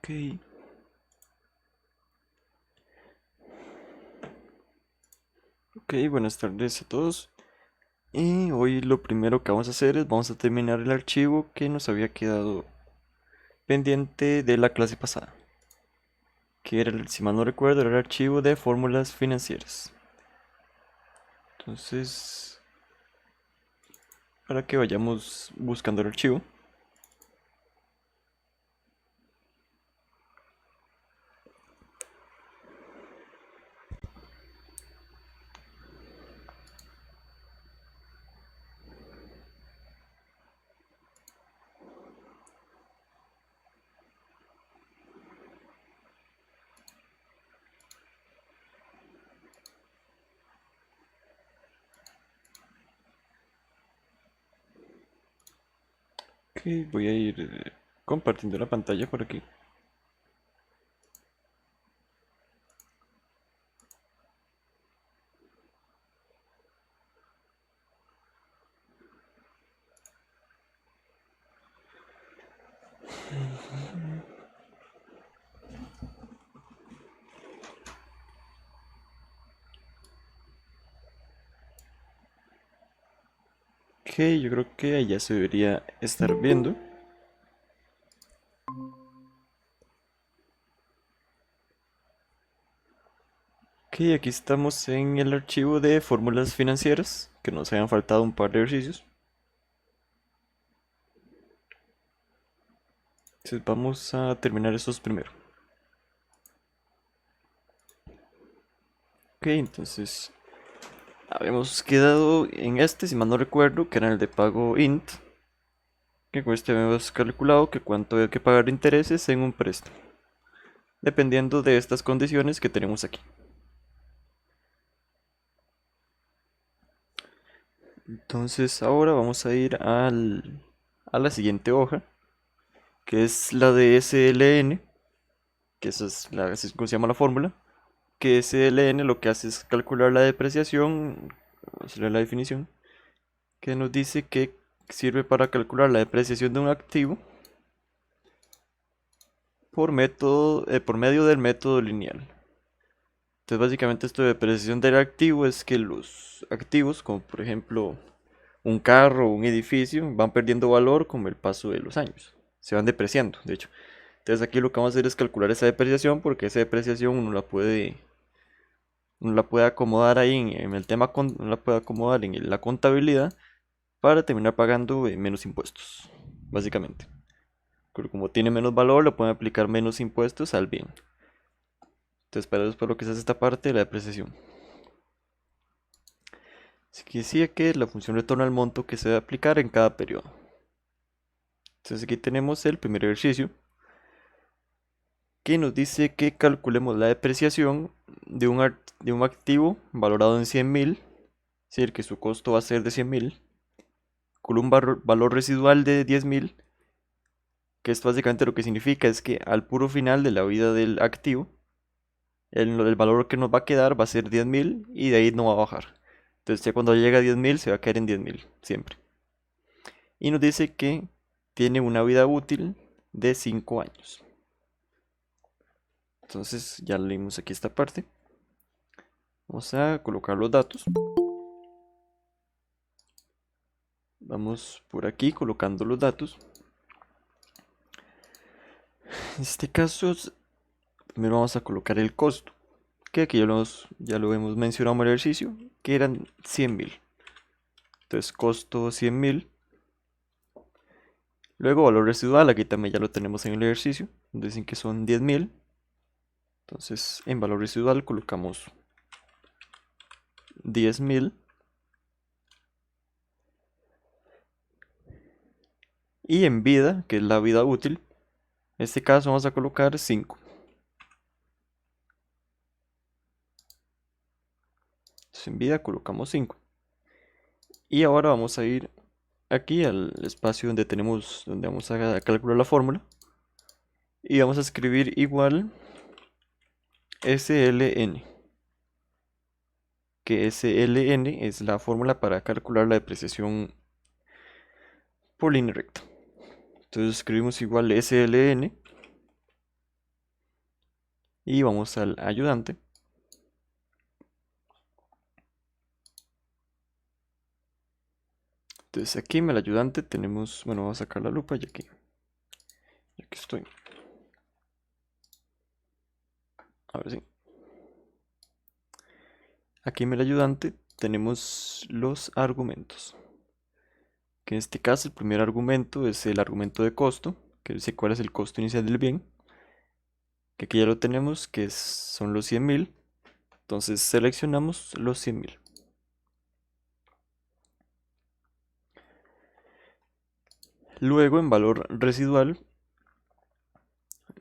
Ok, buenas tardes a todos. Y hoy lo primero que vamos a hacer es vamos a terminar el archivo que nos había quedado pendiente de la clase pasada, que era, si mal no recuerdo, era el archivo de fórmulas financieras. Entonces, para que vayamos buscando el archivo. Ok, voy a ir compartiendo la pantalla por aquí. Ok, yo creo que ahí ya se debería estar viendo. Ok, aquí estamos en el archivo de fórmulas financieras, que nos habían faltado un par de ejercicios. Entonces vamos a terminar esos primero. Ok, entonces habíamos quedado en este, si mal no recuerdo, que era el de pago int, que con este habíamos calculado que cuánto hay que pagar de intereses en un préstamo, dependiendo de estas condiciones que tenemos aquí. Entonces ahora vamos a ir a la siguiente hoja, que es la de SLN, que esa es así es como se llama la fórmula, que SLN lo que hace es calcular la depreciación, vamos a leer la definición, que nos dice que sirve para calcular la depreciación de un activo por medio del método lineal. Entonces básicamente esto de depreciación del activo es que los activos, como por ejemplo un carro o un edificio, van perdiendo valor con el paso de los años. Se van depreciando, de hecho. Entonces aquí lo que vamos a hacer es calcular esa depreciación, porque esa depreciación uno la puede acomodar ahí en el tema, uno la puede acomodar en la contabilidad para terminar pagando menos impuestos, básicamente. Pero como tiene menos valor, le pueden aplicar menos impuestos al bien. Entonces para eso es por lo que se hace esta parte de la depreciación. Así que decía que la función retorna al monto que se debe aplicar en cada periodo. Entonces aquí tenemos el primer ejercicio que nos dice que calculemos la depreciación de un activo valorado en 100.000, es decir, que su costo va a ser de 100.000, con un valor residual de 10.000, que esto básicamente lo que significa es que al puro final de la vida del activo, el valor que nos va a quedar va a ser 10.000 y de ahí no va a bajar. Entonces ya cuando llega a 10.000 se va a quedar en 10.000 siempre. Y nos dice que tiene una vida útil de 5 años. Entonces ya leímos aquí esta parte. Vamos a colocar los datos. Vamos por aquí colocando los datos. En este caso, primero vamos a colocar el costo, que aquí ya lo hemos mencionado en el ejercicio, que eran 100.000. Entonces costo 100.000. Luego valor residual, aquí también ya lo tenemos en el ejercicio, dicen que son 10.000. Entonces en valor residual colocamos 10.000. Y en vida, que es la vida útil, en este caso vamos a colocar 5. Entonces en vida colocamos 5. Y ahora vamos a ir aquí al espacio donde vamos a calcular la fórmula. Y vamos a escribir igual SLN. Que SLN es la fórmula para calcular la depreciación por línea recta. Entonces escribimos igual SLN Y vamos al ayudante. Entonces aquí en el ayudante tenemos, bueno, vamos a sacar la lupa y aquí estoy. Ahora sí. Aquí en el ayudante tenemos los argumentos. Que en este caso el primer argumento es el argumento de costo, que dice cuál es el costo inicial del bien. Que aquí ya lo tenemos, que son los 100.000. Entonces seleccionamos los 100.000. Luego en valor residual,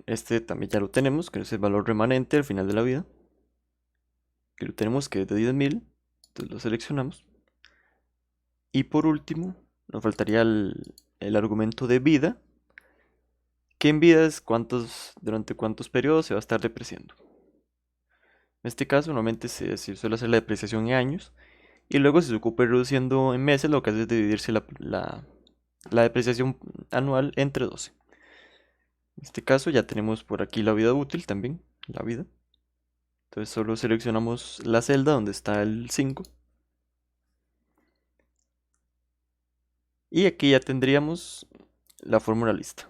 este también ya lo tenemos, que es el valor remanente al final de la vida. Que lo tenemos que es de 10.000, entonces lo seleccionamos. Y por último, nos faltaría el argumento de vida, que en vida es durante cuántos periodos se va a estar depreciando. En este caso, normalmente se suele hacer la depreciación en años, y luego si se ocupa ir reduciendo en meses, lo que hace es dividirse la depreciación anual entre 12. En este caso ya tenemos por aquí la vida útil también, la vida. Entonces solo seleccionamos la celda donde está el 5. Y aquí ya tendríamos la fórmula lista.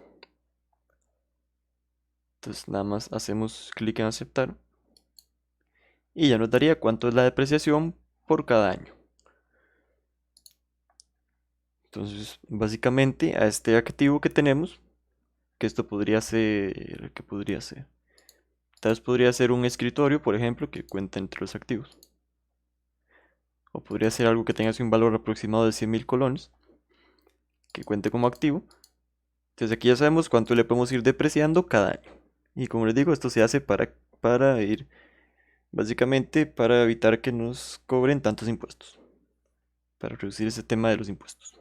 Entonces nada más hacemos clic en aceptar. Y ya nos daría cuánto es la depreciación por cada año. Entonces básicamente a este activo que tenemos, que esto podría ser, ¿qué podría ser? Tal vez podría ser un escritorio, por ejemplo, que cuenta entre los activos. O podría ser algo que tenga así un valor aproximado de 100.000 colones, que cuente como activo. Entonces aquí ya sabemos cuánto le podemos ir depreciando cada año. Y como les digo, esto se hace para ir, básicamente para evitar que nos cobren tantos impuestos. Para reducir ese tema de los impuestos.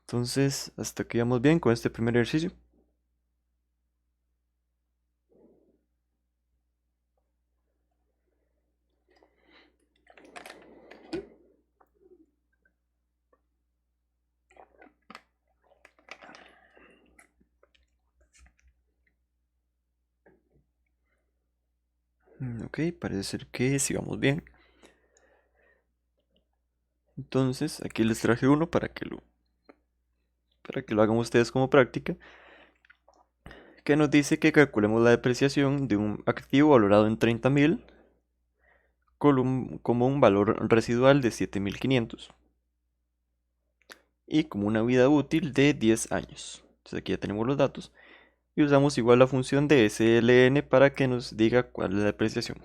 Entonces, hasta aquí vamos bien con este primer ejercicio. Ok, parece ser que sí vamos bien. Entonces, aquí les traje uno para que lo hagan ustedes como práctica, que nos dice que calculemos la depreciación de un activo valorado en 30.000 como un valor residual de 7.500 y como una vida útil de 10 años. Entonces aquí ya tenemos los datos y usamos igual la función de SLN para que nos diga cuál es la depreciación.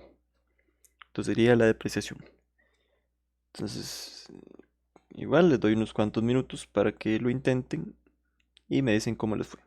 Entonces sería la depreciación. Entonces, igual les doy unos cuantos minutos para que lo intenten y me dicen cómo les fue.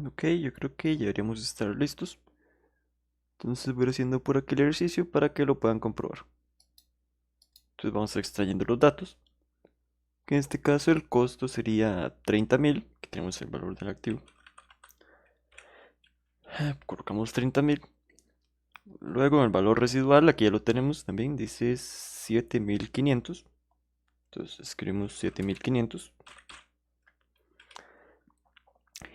Ok, yo creo que ya deberíamos estar listos. Entonces voy haciendo por aquí el ejercicio para que lo puedan comprobar. Entonces vamos extrayendo los datos. Que en este caso el costo sería 30.000, que tenemos el valor del activo. Colocamos 30.000. Luego el valor residual, aquí ya lo tenemos también, dice 7500. Entonces escribimos 7500.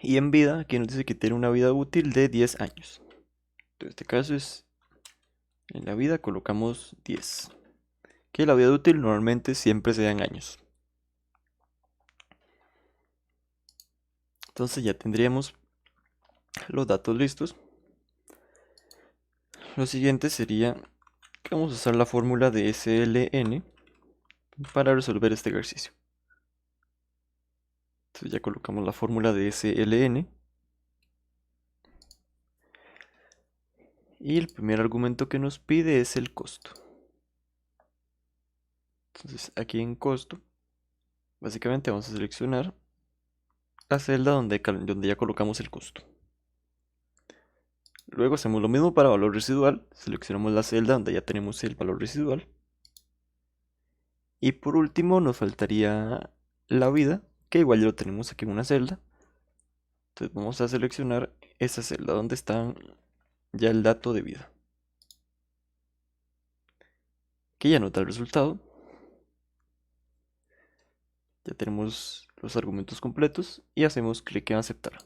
Y en vida, aquí nos dice que tiene una vida útil de 10 años. En este caso es, en la vida colocamos 10. Que la vida útil normalmente siempre se da en años. Entonces ya tendríamos los datos listos. Lo siguiente sería que vamos a usar la fórmula de SLN para resolver este ejercicio. Entonces ya colocamos la fórmula de SLN. Y el primer argumento que nos pide es el costo. Entonces aquí en costo, básicamente vamos a seleccionar la celda donde ya colocamos el costo. Luego hacemos lo mismo para valor residual, seleccionamos la celda donde ya tenemos el valor residual. Y por último nos faltaría la vida, que igual ya lo tenemos aquí en una celda. Entonces vamos a seleccionar esa celda donde está ya el dato de vida. Que ya nos da el resultado. Ya tenemos los argumentos completos y hacemos clic en aceptar.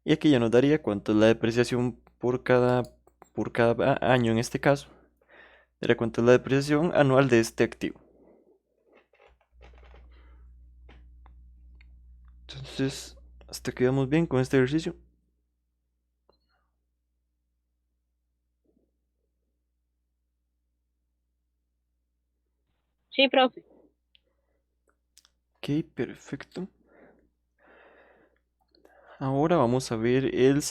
Y aquí ya nos daría cuánto es la depreciación por cada año en este caso. Daría cuánto es la depreciación anual de este activo. Entonces, hasta quedamos bien con este ejercicio. Sí, profe. Ok, perfecto. Ahora vamos a ver un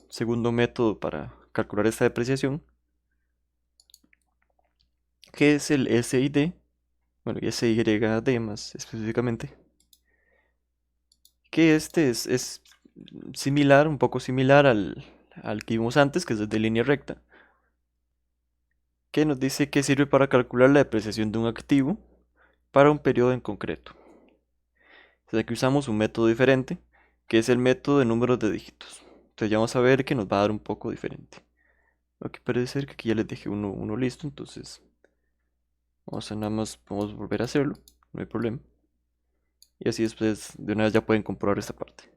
segundo método para calcular esta depreciación, que es el SID, bueno, y SYD más específicamente, que este es similar, un poco similar al que vimos antes, que es el de línea recta, que nos dice que sirve para calcular la depreciación de un activo para un periodo en concreto. Entonces aquí usamos un método diferente, que es el método de números de dígitos. Entonces ya vamos a ver que nos va a dar un poco diferente. Aquí parece ser que aquí ya les dejé uno listo, entonces vamos a nada más, podemos volver a hacerlo, no hay problema. Y así después de una vez ya pueden comprobar esta parte.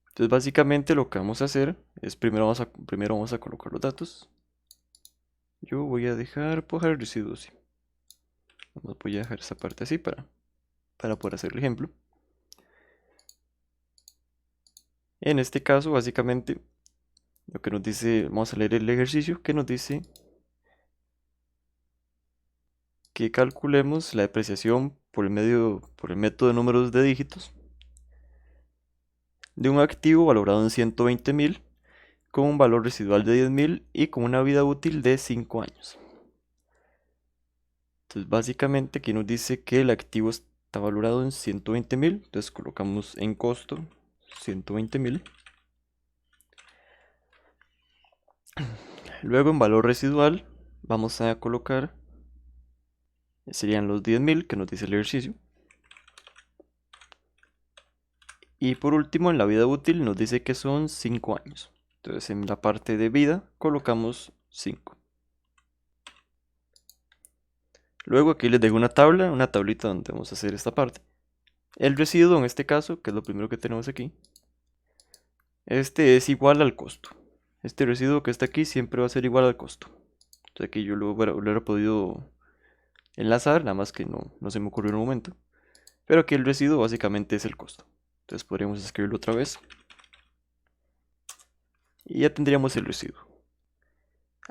Entonces básicamente lo que vamos a hacer es primero vamos a colocar los datos. Yo voy a puedo dejar el residuo así. Voy a dejar esa parte así para poder hacer el ejemplo. En este caso, básicamente, lo que nos dice, vamos a leer el ejercicio que nos dice que calculemos la depreciación por el método de números de dígitos de un activo valorado en 120.000 con un valor residual de 10.000 y con una vida útil de 5 años. Entonces básicamente aquí nos dice que el activo está valorado en 120.000, entonces colocamos en costo 120.000. Luego en valor residual vamos a colocar, serían los 10.000 que nos dice el ejercicio. Y por último en la vida útil nos dice que son 5 años. Entonces en la parte de vida colocamos 5. Luego aquí les dejo una tablita donde vamos a hacer esta parte. El residuo en este caso, que es lo primero que tenemos aquí, este es igual al costo. Este residuo que está aquí siempre va a ser igual al costo. Entonces aquí yo lo hubiera podido enlazar, nada más que no se me ocurrió en un momento. Pero aquí el residuo básicamente es el costo. Entonces podríamos escribirlo otra vez. Y ya tendríamos el residuo.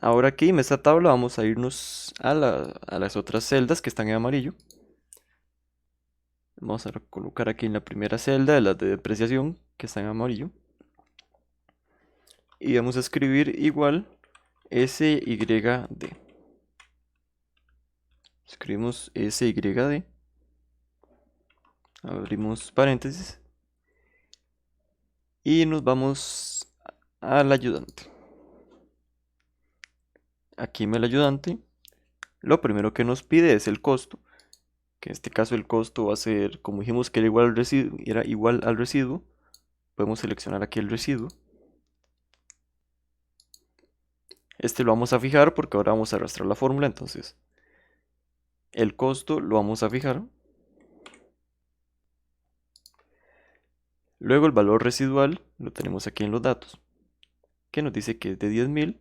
Ahora aquí en esta tabla vamos a irnos a las otras celdas que están en amarillo. Vamos a colocar aquí en la primera celda de las de depreciación que está en amarillo. Y vamos a escribir igual SYD. Escribimos SYD. Abrimos paréntesis. Y nos vamos al ayudante. Aquí en el ayudante, lo primero que nos pide es el costo. Que en este caso el costo va a ser, como dijimos que era igual al residuo, podemos seleccionar aquí el residuo. Este lo vamos a fijar porque ahora vamos a arrastrar la fórmula, entonces el costo lo vamos a fijar. Luego el valor residual lo tenemos aquí en los datos, que nos dice que es de 10.000.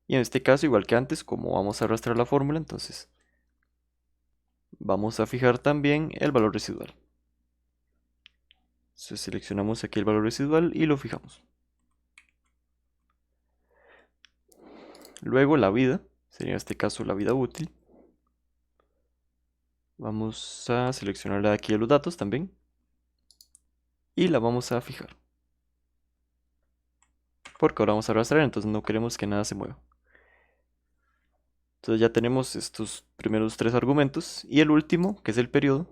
Y en este caso, igual que antes, como vamos a arrastrar la fórmula, entonces vamos a fijar también el valor residual. Entonces seleccionamos aquí el valor residual y lo fijamos. Luego la vida, sería en este caso la vida útil. Vamos a seleccionarla de aquí de los datos también. Y la vamos a fijar. Porque ahora vamos a arrastrar, entonces no queremos que nada se mueva. Entonces ya tenemos estos primeros tres argumentos. Y el último, que es el periodo.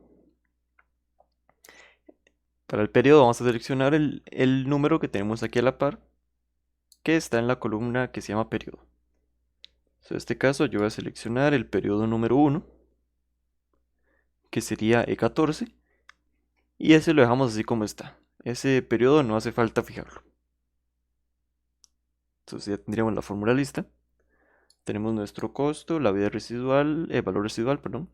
Para el periodo vamos a seleccionar el número que tenemos aquí a la par, que está en la columna que se llama periodo. En este caso yo voy a seleccionar el periodo número 1, que sería E14, y ese lo dejamos así como está. Ese periodo no hace falta fijarlo. Entonces ya tendríamos la fórmula lista. Tenemos nuestro costo, la vida residual, el valor residual, perdón,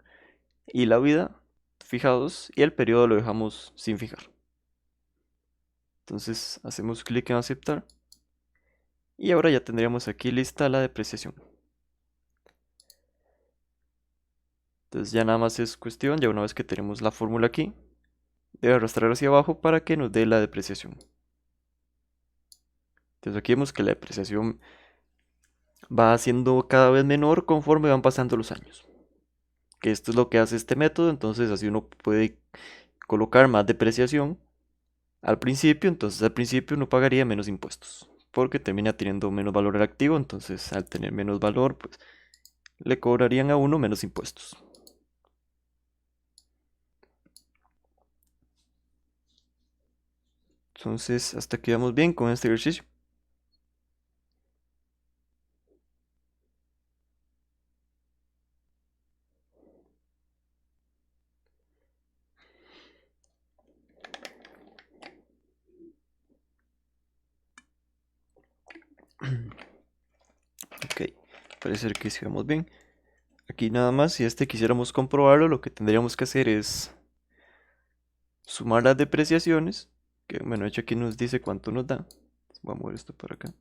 y la vida fijados, y el periodo lo dejamos sin fijar. Entonces hacemos clic en aceptar, y ahora ya tendríamos aquí lista la depreciación. Entonces ya nada más es cuestión, ya una vez que tenemos la fórmula aquí, de arrastrar hacia abajo para que nos dé la depreciación. Entonces aquí vemos que la depreciación va siendo cada vez menor conforme van pasando los años. Que esto es lo que hace este método, entonces así uno puede colocar más depreciación al principio, entonces al principio uno pagaría menos impuestos, porque termina teniendo menos valor el activo, entonces al tener menos valor, pues le cobrarían a uno menos impuestos. Entonces hasta aquí vamos bien con este ejercicio. Ok, parece que sí vamos bien. Aquí nada más, si quisiéramos comprobarlo, lo que tendríamos que hacer es sumar las depreciaciones, que bueno, de hecho aquí nos dice cuánto nos da. Voy a mover esto para acá.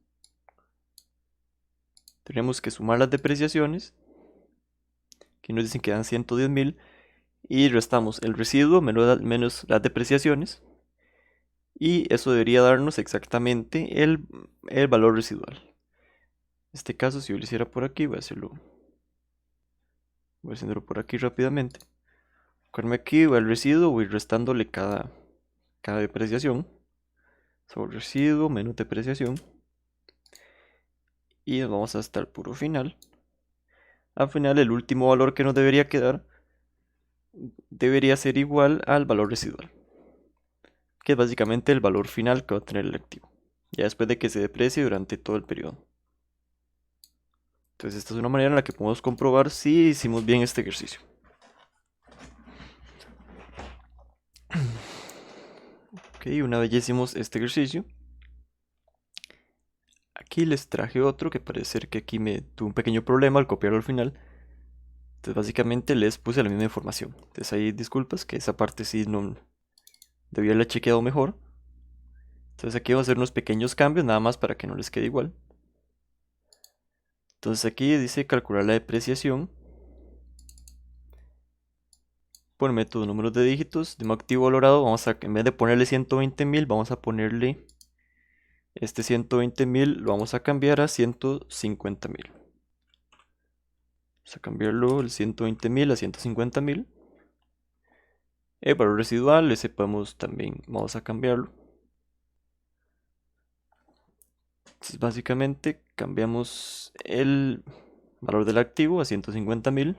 Tenemos que sumar las depreciaciones, aquí nos dicen que dan 110.000, y restamos el residuo menos las depreciaciones, y eso debería darnos exactamente el valor residual. En este caso, si yo lo hiciera por aquí, voy a haciéndolo por aquí rápidamente. Buscarme aquí, voy al residuo, voy restándole cada depreciación. Sobre residuo menos depreciación. Y nos vamos hasta el puro final. Al final, el último valor que nos debería quedar debería ser igual al valor residual, que es básicamente el valor final que va a tener el activo, ya después de que se deprecie durante todo el periodo. Entonces esta es una manera en la que podemos comprobar si hicimos bien este ejercicio. Ok, una vez ya hicimos este ejercicio, aquí les traje otro que parece ser que aquí me tuvo un pequeño problema al copiarlo al final. Entonces básicamente les puse la misma información. Entonces ahí disculpas que esa parte sí no debía haberla chequeado mejor. Entonces aquí vamos a hacer unos pequeños cambios nada más para que no les quede igual. Entonces aquí dice calcular la depreciación por método de números de dígitos. De un activo valorado, vamos a, en vez de ponerle 120.000, vamos a ponerle este 120.000, lo vamos a cambiar a 150.000. Vamos a cambiarlo el 120.000 a 150.000. El valor residual, ese podemos también, vamos a cambiarlo. Entonces básicamente cambiamos el valor del activo a 150.000.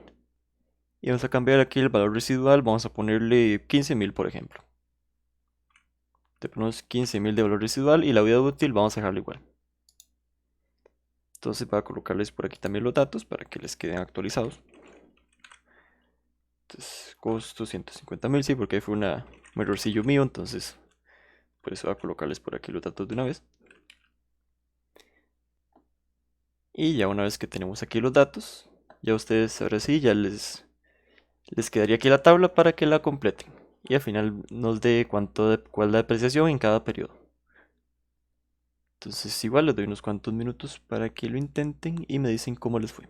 Y vamos a cambiar aquí el valor residual, vamos a ponerle 15.000 por ejemplo. Le ponemos 15.000 de valor residual y la vida útil vamos a dejarlo igual. Entonces voy a colocarles por aquí también los datos para que les queden actualizados. Entonces costo 150.000, sí, porque fue un errorcillo mío, entonces por eso voy a colocarles por aquí los datos de una vez. Y ya una vez que tenemos aquí los datos, ya ustedes ahora sí ya les quedaría aquí la tabla para que la completen. Y al final nos dé cuál es la depreciación en cada periodo. Entonces igual les doy unos cuantos minutos para que lo intenten y me dicen cómo les fue.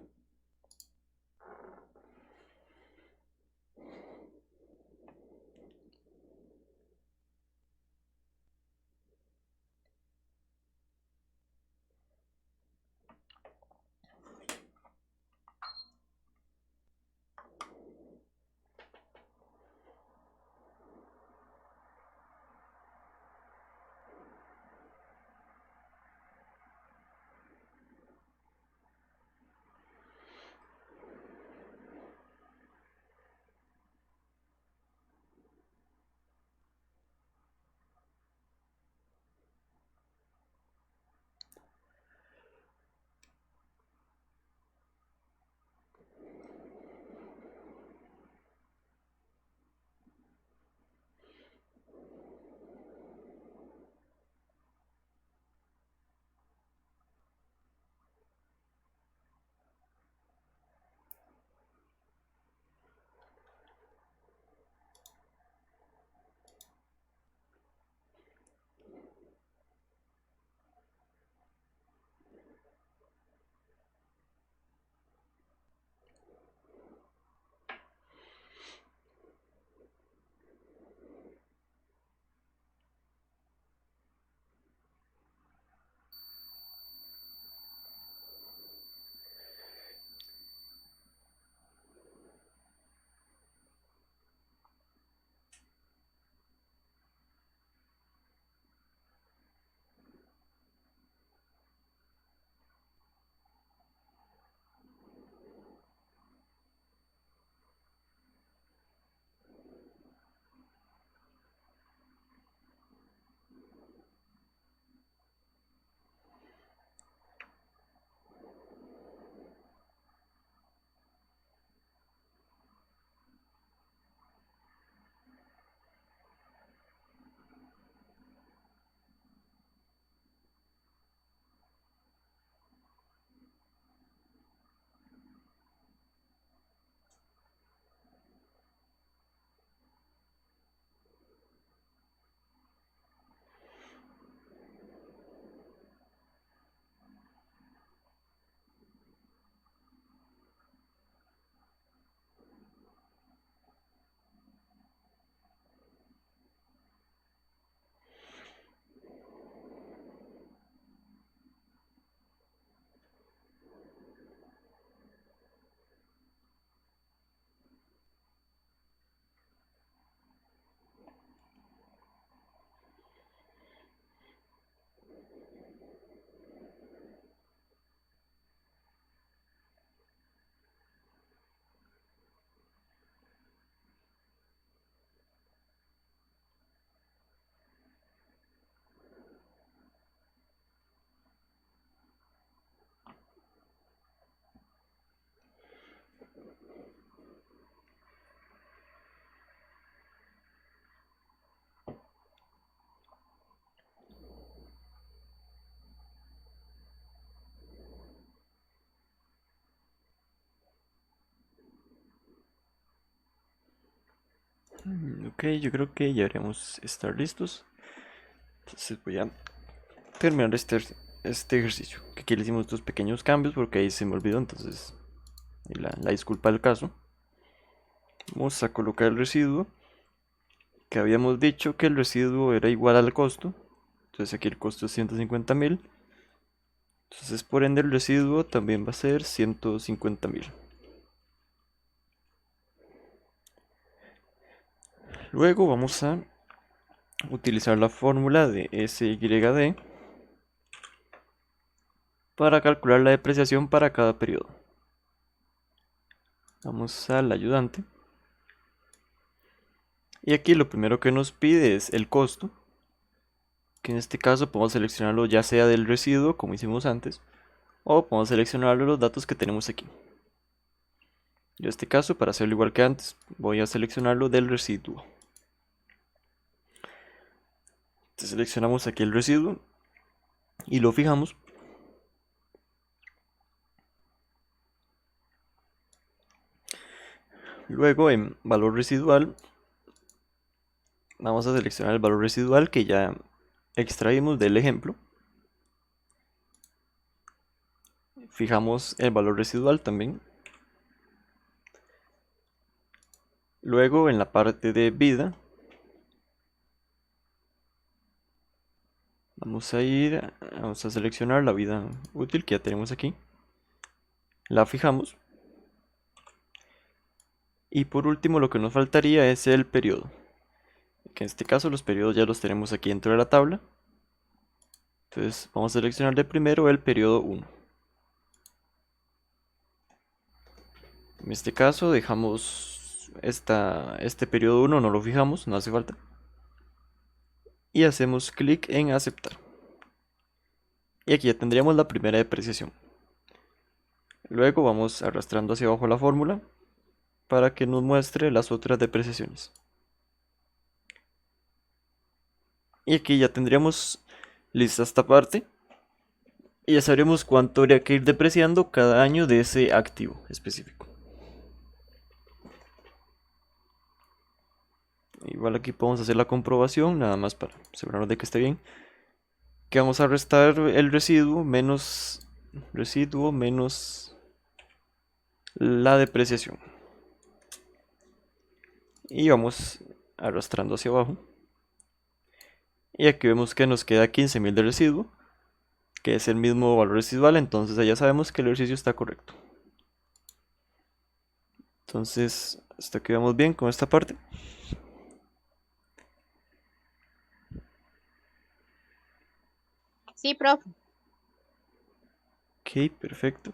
Ok, yo creo que ya deberíamos estar listos. Entonces voy a terminar este ejercicio. Que aquí le hicimos estos pequeños cambios porque ahí se me olvidó, entonces la disculpa del caso. Vamos a colocar el residuo, que habíamos dicho que el residuo era igual al costo. Entonces aquí el costo es 150.000. Entonces por ende el residuo también va a ser 150.000. Luego vamos a utilizar la fórmula de SYD para calcular la depreciación para cada periodo. Vamos al ayudante. Y aquí lo primero que nos pide es el costo, que en este caso podemos seleccionarlo ya sea del residuo, como hicimos antes, o podemos seleccionarlo de los datos que tenemos aquí. Yo en este caso, para hacerlo igual que antes, voy a seleccionarlo del residuo. Entonces seleccionamos aquí el residuo y lo fijamos. Luego en valor residual vamos a seleccionar el valor residual que ya extraímos del ejemplo. Fijamos el valor residual también. Luego en la parte de vida vamos a seleccionar la vida útil que ya tenemos aquí. La fijamos. Y por último lo que nos faltaría es el periodo. Que en este caso los periodos ya los tenemos aquí dentro de la tabla. Entonces vamos a seleccionar de primero el periodo 1. En este caso dejamos este periodo 1, no lo fijamos, no hace falta. Y hacemos clic en aceptar. Y aquí ya tendríamos la primera depreciación. Luego vamos arrastrando hacia abajo la fórmula para que nos muestre las otras depreciaciones. Y aquí ya tendríamos lista esta parte. Y ya sabremos cuánto habría que ir depreciando cada año de ese activo específico. Igual aquí podemos hacer la comprobación, nada más para asegurarnos de que esté bien. Que vamos a restar el residuo menos la depreciación. Y vamos arrastrando hacia abajo. Y aquí vemos que nos queda 15.000 de residuo, que es el mismo valor residual, entonces ya sabemos que el ejercicio está correcto. Entonces, hasta aquí vamos bien con esta parte. Sí, profe. Ok, perfecto.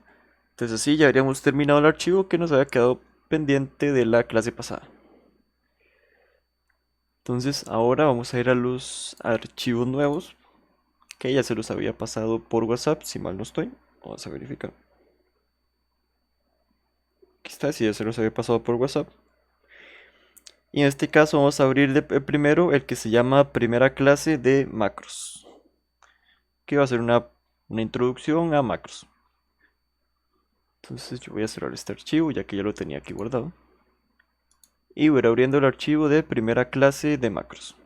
Entonces así ya habríamos terminado el archivo que nos había quedado pendiente de la clase pasada. Entonces ahora vamos a ir a los archivos nuevos, que ya se los había pasado por WhatsApp, si mal no estoy. Vamos a verificar. Aquí está, si ya se los había pasado por WhatsApp. Y en este caso vamos a abrir primero el que se llama primera clase de macros, que va a ser una introducción a macros. Entonces yo voy a cerrar este archivo ya que ya lo tenía aquí guardado. Y voy a ir abriendo el archivo de primera clase de macros.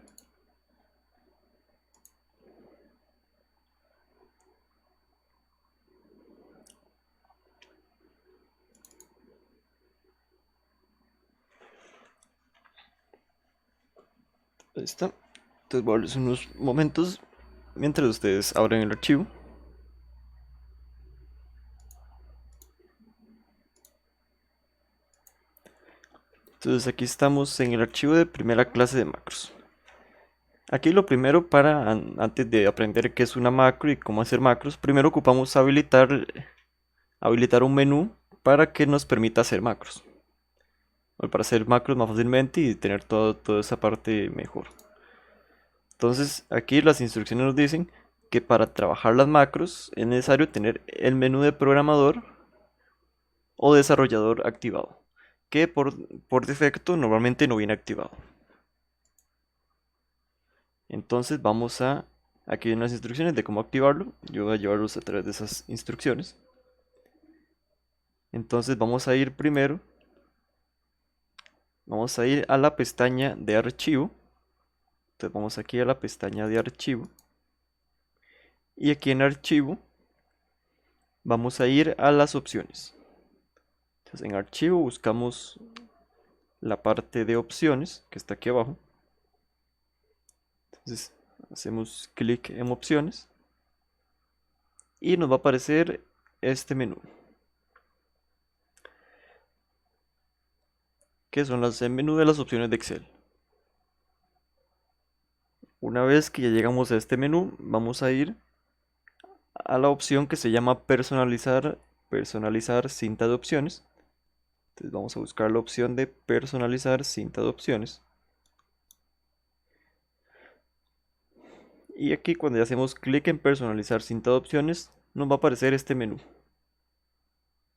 Ahí está. Entonces voy a darles unos momentos mientras ustedes abren el archivo. Entonces aquí estamos en el archivo de primera clase de macros. Aquí lo primero antes de aprender qué es una macro y cómo hacer macros, primero ocupamos habilitar un menú para que nos permita hacer macros. O para hacer macros más fácilmente y tener toda esa parte mejor. Entonces aquí las instrucciones nos dicen que para trabajar las macros es necesario tener el menú de programador o desarrollador activado, que por defecto normalmente no viene activado. Entonces aquí hay unas instrucciones de cómo activarlo. Yo voy a llevarlos a través de esas instrucciones. Entonces vamos a ir primero, vamos a ir a la pestaña de archivo. Entonces vamos aquí a la pestaña de archivo. Y aquí en archivo vamos a ir a las opciones. Entonces en archivo buscamos la parte de opciones que está aquí abajo. Entonces hacemos clic en opciones y nos va a aparecer este menú, que son el menú de las opciones de Excel. Una vez que ya llegamos a este menú, vamos a ir a la opción que se llama personalizar cinta de opciones. Entonces vamos a buscar la opción de personalizar cinta de opciones. Y aquí cuando ya hacemos clic en personalizar cinta de opciones, nos va a aparecer este menú.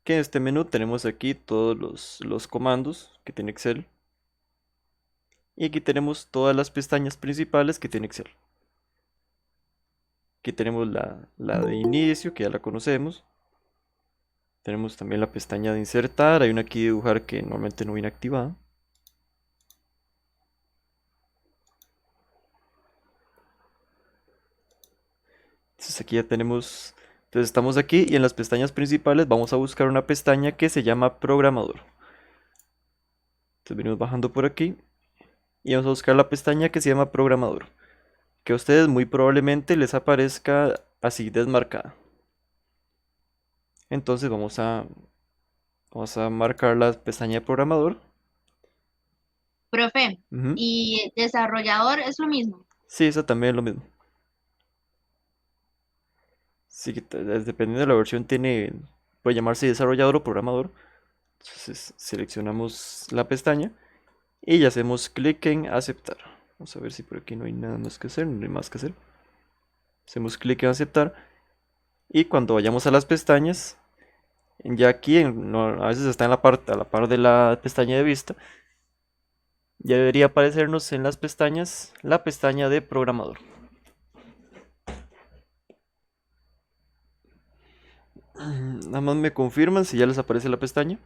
Que en este menú tenemos aquí todos los comandos que tiene Excel. Y aquí tenemos todas las pestañas principales que tiene Excel. Aquí tenemos la de inicio, que ya la conocemos. Tenemos también la pestaña de insertar. Hay una aquí de dibujar que normalmente no viene activada. Entonces aquí ya tenemos, entonces estamos aquí y en las pestañas principales vamos a buscar una pestaña que se llama programador. Entonces venimos bajando por aquí y vamos a buscar la pestaña que se llama programador, que a ustedes muy probablemente les aparezca así desmarcada. Entonces vamos a marcar la pestaña de programador. Profe, Ujú. ¿y desarrollador es lo mismo? Sí, esa también es lo mismo. Sí, que dependiendo de la versión puede llamarse desarrollador o programador. Entonces seleccionamos la pestaña y ya hacemos clic en aceptar. Vamos a ver si por aquí no hay nada más que hacer, no hay más que hacer. Hacemos clic en aceptar y cuando vayamos a las pestañas, ya aquí a veces está en la parte, a la par de la pestaña de vista, ya debería aparecernos en las pestañas la pestaña de programador. Nada más me confirman si ya les aparece la pestaña.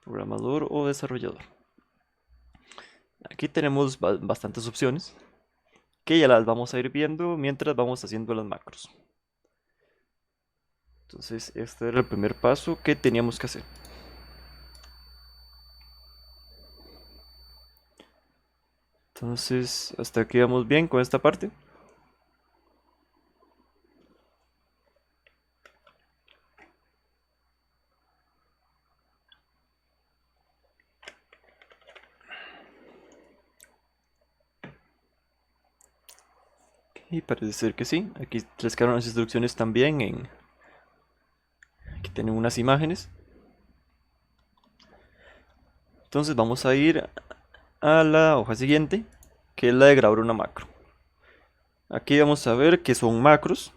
Programador o desarrollador. Aquí tenemos bastantes opciones que ya las vamos a ir viendo mientras vamos haciendo las macros. Entonces este era el primer paso que teníamos que hacer. Entonces hasta aquí vamos bien con esta parte. Y parece ser que sí. Aquí les quedaron las instrucciones también. Aquí tienen unas imágenes. Entonces vamos a ir a la hoja siguiente, que es la de grabar una macro. Aquí vamos a ver qué son macros.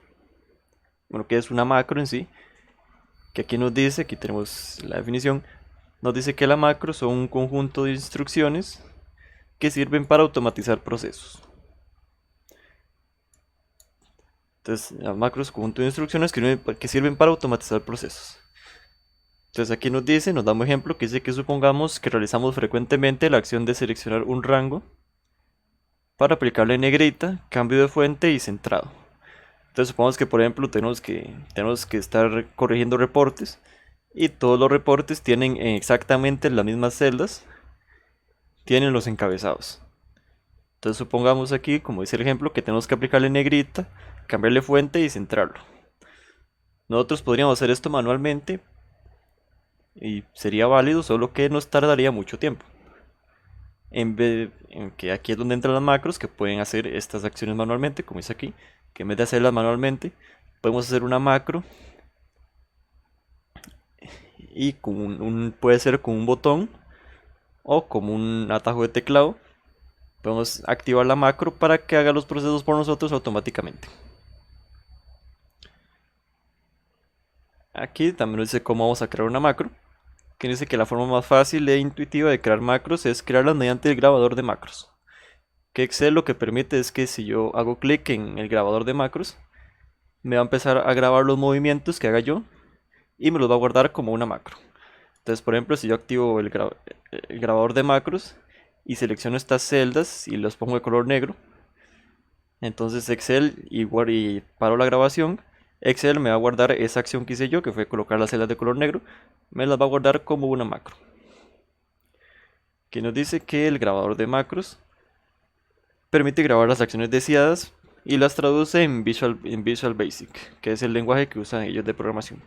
Bueno, qué es una macro en sí. Que aquí nos dice, aquí tenemos la definición. Nos dice que la macro son un conjunto de instrucciones que sirven para automatizar procesos. Entonces, la macro es un conjunto de instrucciones que sirven para automatizar procesos. Entonces aquí nos dice, nos da un ejemplo que dice que supongamos que realizamos frecuentemente la acción de seleccionar un rango para aplicarle negrita, cambio de fuente y centrado. Entonces supongamos que por ejemplo tenemos que estar corrigiendo reportes y todos los reportes tienen exactamente las mismas celdas, tienen los encabezados. Entonces supongamos aquí, como dice el ejemplo, que tenemos que aplicarle negrita, cambiarle fuente y centrarlo. Nosotros podríamos hacer esto manualmente y sería válido, solo que nos tardaría mucho tiempo. En que aquí es donde entran las macros que pueden hacer estas acciones manualmente, como dice aquí, que en vez de hacerlas manualmente, podemos hacer una macro y puede ser con un botón o como un atajo de teclado. Podemos activar la macro para que haga los procesos por nosotros automáticamente. Aquí también nos dice cómo vamos a crear una macro, que dice que la forma más fácil e intuitiva de crear macros es crearlas mediante el grabador de macros. Que Excel lo que permite es que si yo hago clic en el grabador de macros, me va a empezar a grabar los movimientos que haga yo y me los va a guardar como una macro. Entonces, por ejemplo, si yo activo el grabador de macros y selecciono estas celdas y los pongo de color negro, entonces Excel y paro la grabación, Excel me va a guardar esa acción que hice yo, que fue colocar las celdas de color negro, me las va a guardar como una macro. Que nos dice que el grabador de macros permite grabar las acciones deseadas y las traduce en Visual Basic, que es el lenguaje que usan ellos de programación.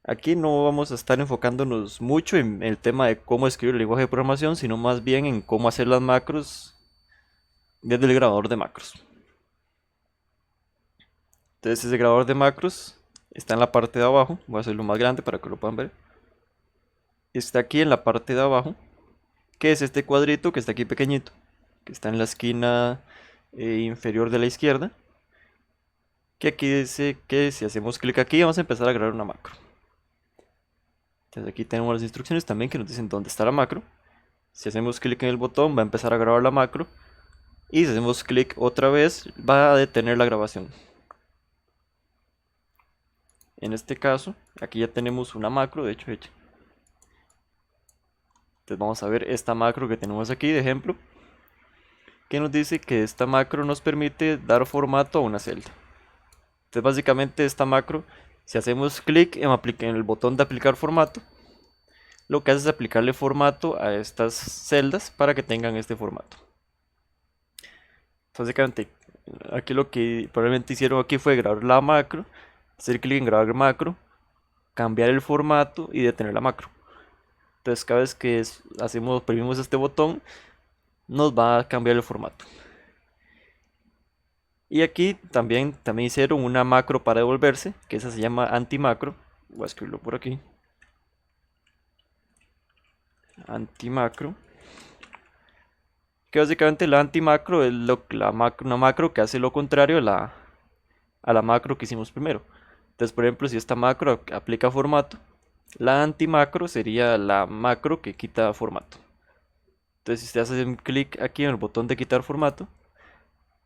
Aquí no vamos a estar enfocándonos mucho en el tema de cómo escribir el lenguaje de programación, sino más bien en cómo hacer las macros desde el grabador de macros. Entonces ese grabador de macros está en la parte de abajo, voy a hacerlo más grande para que lo puedan ver. Está aquí en la parte de abajo, que es este cuadrito que está aquí pequeñito, que está en la esquina inferior de la izquierda, que aquí dice que si hacemos clic aquí vamos a empezar a grabar una macro. Entonces aquí tenemos las instrucciones también que nos dicen dónde está la macro. Si hacemos clic en el botón va a empezar a grabar la macro. Y si hacemos clic otra vez va a detener la grabación. En este caso, aquí ya tenemos una macro, de hecho hecha. Entonces vamos a ver esta macro que tenemos aquí de ejemplo, que nos dice que esta macro nos permite dar formato a una celda. Entonces básicamente esta macro, si hacemos clic en el botón de aplicar formato, lo que hace es aplicarle formato a estas celdas para que tengan este formato. Entonces básicamente aquí lo que probablemente hicieron aquí fue grabar la macro, hacer clic en grabar macro, cambiar el formato y detener la macro. Entonces cada vez que oprimimos este botón nos va a cambiar el formato. Y aquí también hicieron una macro para devolverse, que esa se llama antimacro. Voy a escribirlo por aquí. Antimacro. Que básicamente la antimacro es una macro que hace lo contrario a la macro que hicimos primero. Entonces, por ejemplo, si esta macro aplica formato, la antimacro sería la macro que quita formato. Entonces, si ustedes hacen clic aquí en el botón de quitar formato,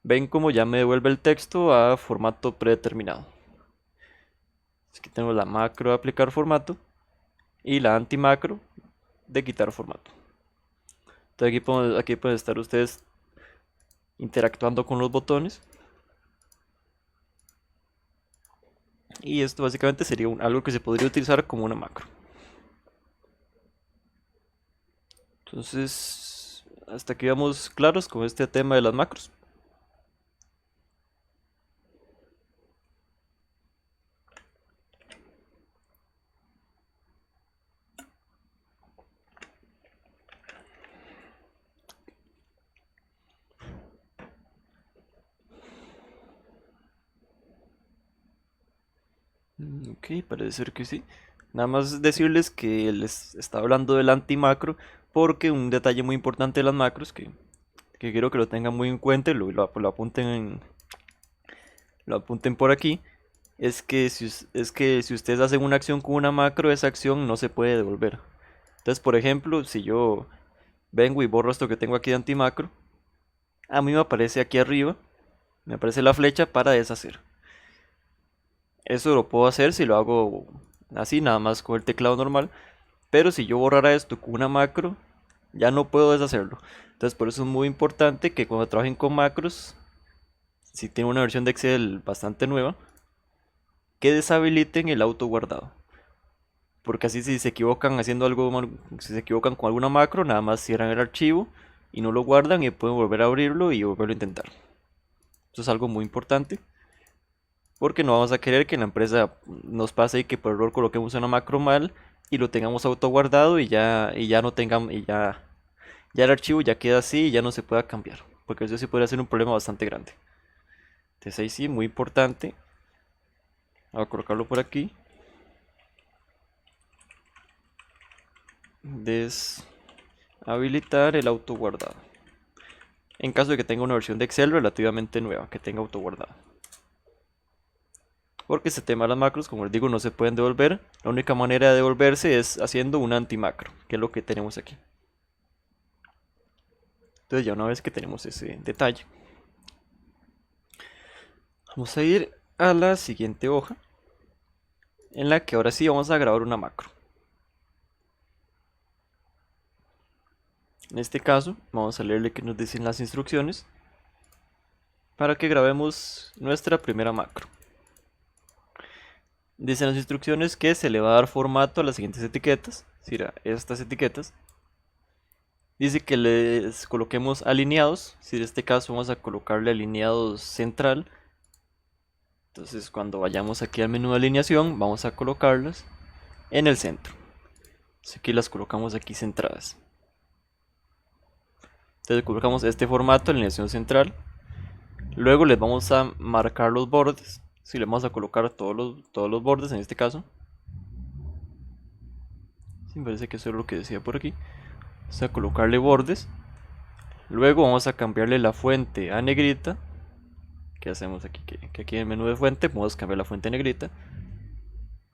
ven como ya me devuelve el texto a formato predeterminado. Aquí tenemos la macro de aplicar formato y la antimacro de quitar formato. Entonces aquí pueden estar ustedes interactuando con los botones. Y esto básicamente sería algo que se podría utilizar como una macro. Entonces, hasta aquí vamos claros con este tema de las macros. Ok, parece ser que sí. Nada más decirles que les estaba hablando del antimacro porque un detalle muy importante de las macros que quiero que lo tengan muy en cuenta y lo apunten por aquí, es que si ustedes hacen una acción con una macro, esa acción no se puede devolver. Entonces, por ejemplo, si yo vengo y borro esto que tengo aquí de antimacro, a mí me aparece aquí arriba, me aparece la flecha para deshacer. Eso lo puedo hacer si lo hago así, nada más con el teclado normal. Pero si yo borrara esto con una macro, ya no puedo deshacerlo. Entonces por eso es muy importante que cuando trabajen con macros, si tienen una versión de Excel bastante nueva, que deshabiliten el auto guardado. Porque así si se equivocan haciendo algo, si se equivocan con alguna macro, nada más cierran el archivo y no lo guardan y pueden volver a abrirlo y volverlo a intentar. Eso es algo muy importante. Porque no vamos a querer que en la empresa nos pase y que por error coloquemos una macro mal y lo tengamos auto guardado y ya no tengamos, ya el archivo ya queda así y ya no se pueda cambiar. Porque eso sí podría ser un problema bastante grande. Entonces ahí sí, muy importante. Voy a colocarlo por aquí. Deshabilitar el auto guardado. En caso de que tenga una versión de Excel relativamente nueva, que tenga auto guardado. Porque este tema de las macros, como les digo, no se pueden devolver. La única manera de devolverse es haciendo un antimacro, que es lo que tenemos aquí. Entonces ya una vez que tenemos ese detalle, vamos a ir a la siguiente hoja, en la que ahora sí vamos a grabar una macro. En este caso, vamos a leerle que nos dicen las instrucciones para que grabemos nuestra primera macro. Dicen las instrucciones que se le va a dar formato a las siguientes etiquetas, es decir, a estas etiquetas. Dice que les coloquemos alineados, si en este caso vamos a colocarle alineados central. Entonces cuando vayamos aquí al menú de alineación vamos a colocarlas en el centro. Así que las colocamos aquí centradas. Entonces colocamos este formato, alineación central. Luego les vamos a marcar los bordes. Si le vamos a colocar todos los bordes en este caso. Sí, me parece que eso es lo que decía por aquí. Vamos a colocarle bordes. Luego vamos a cambiarle la fuente a negrita. ¿Qué hacemos aquí? Que aquí en el menú de fuente podemos cambiar la fuente a negrita.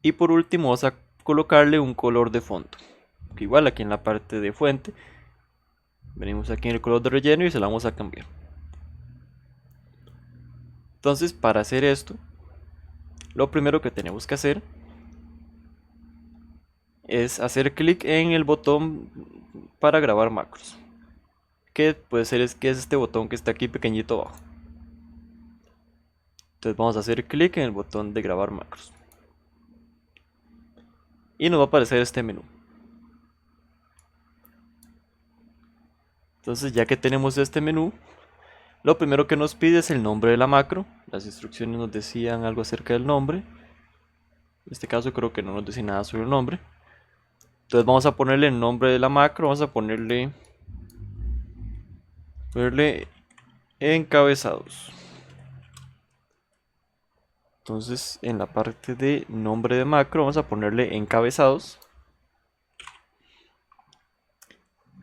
Y por último vamos a colocarle un color de fondo. Que igual aquí en la parte de fuente, venimos aquí en el color de relleno y se la vamos a cambiar. Entonces, para hacer esto, lo primero que tenemos que hacer es hacer clic en el botón para grabar macros, que puede ser que es este botón que está aquí pequeñito abajo. Entonces vamos a hacer clic en el botón de grabar macros y nos va a aparecer este menú. Entonces, ya que tenemos este menú, lo primero que nos pide es el nombre de la macro. Las instrucciones nos decían algo acerca del nombre. En este caso creo que no nos dice nada sobre el nombre. Entonces vamos a ponerle el nombre de la macro, vamos a ponerle encabezados. Entonces en la parte de nombre de macro vamos a ponerle encabezados.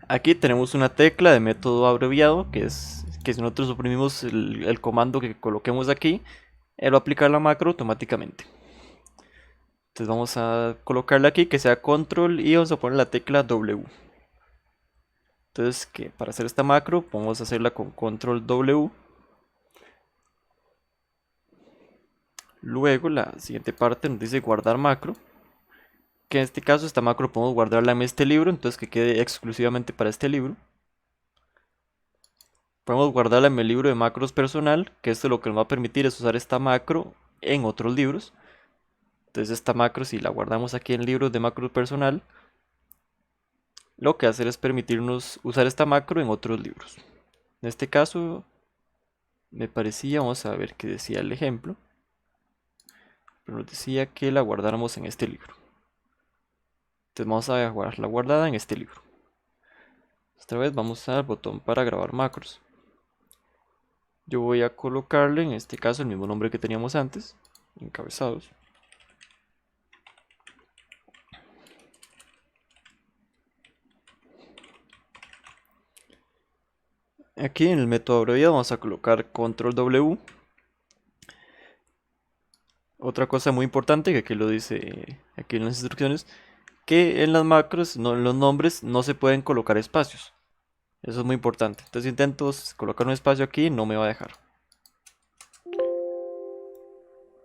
Aquí tenemos una tecla de método abreviado, que es que si nosotros suprimimos el comando que coloquemos aquí, él va a aplicar la macro automáticamente. Entonces vamos a colocarle aquí que sea control y vamos a poner la tecla W. Entonces, que para hacer esta macro podemos hacerla con control W. Luego la siguiente parte nos dice guardar macro, que en este caso esta macro podemos guardarla en este libro, entonces que quede exclusivamente para este libro. Podemos guardarla en el libro de macros personal, que esto lo que nos va a permitir es usar esta macro en otros libros. Entonces esta macro, si la guardamos aquí en libros de macros personal, lo que hace es permitirnos usar esta macro en otros libros. En este caso me parecía, vamos a ver qué decía el ejemplo, pero nos decía que la guardáramos en este libro. Entonces vamos a dejarla guardada en este libro. Esta vez vamos al botón para grabar macros. Yo voy a colocarle en este caso el mismo nombre que teníamos antes, encabezados. Aquí en el método abreviado vamos a colocar control W. Otra cosa muy importante que aquí lo dice aquí en las instrucciones, que en las macros, en los nombres no se pueden colocar espacios. Eso es muy importante. Entonces intento colocar un espacio aquí y no me va a dejar.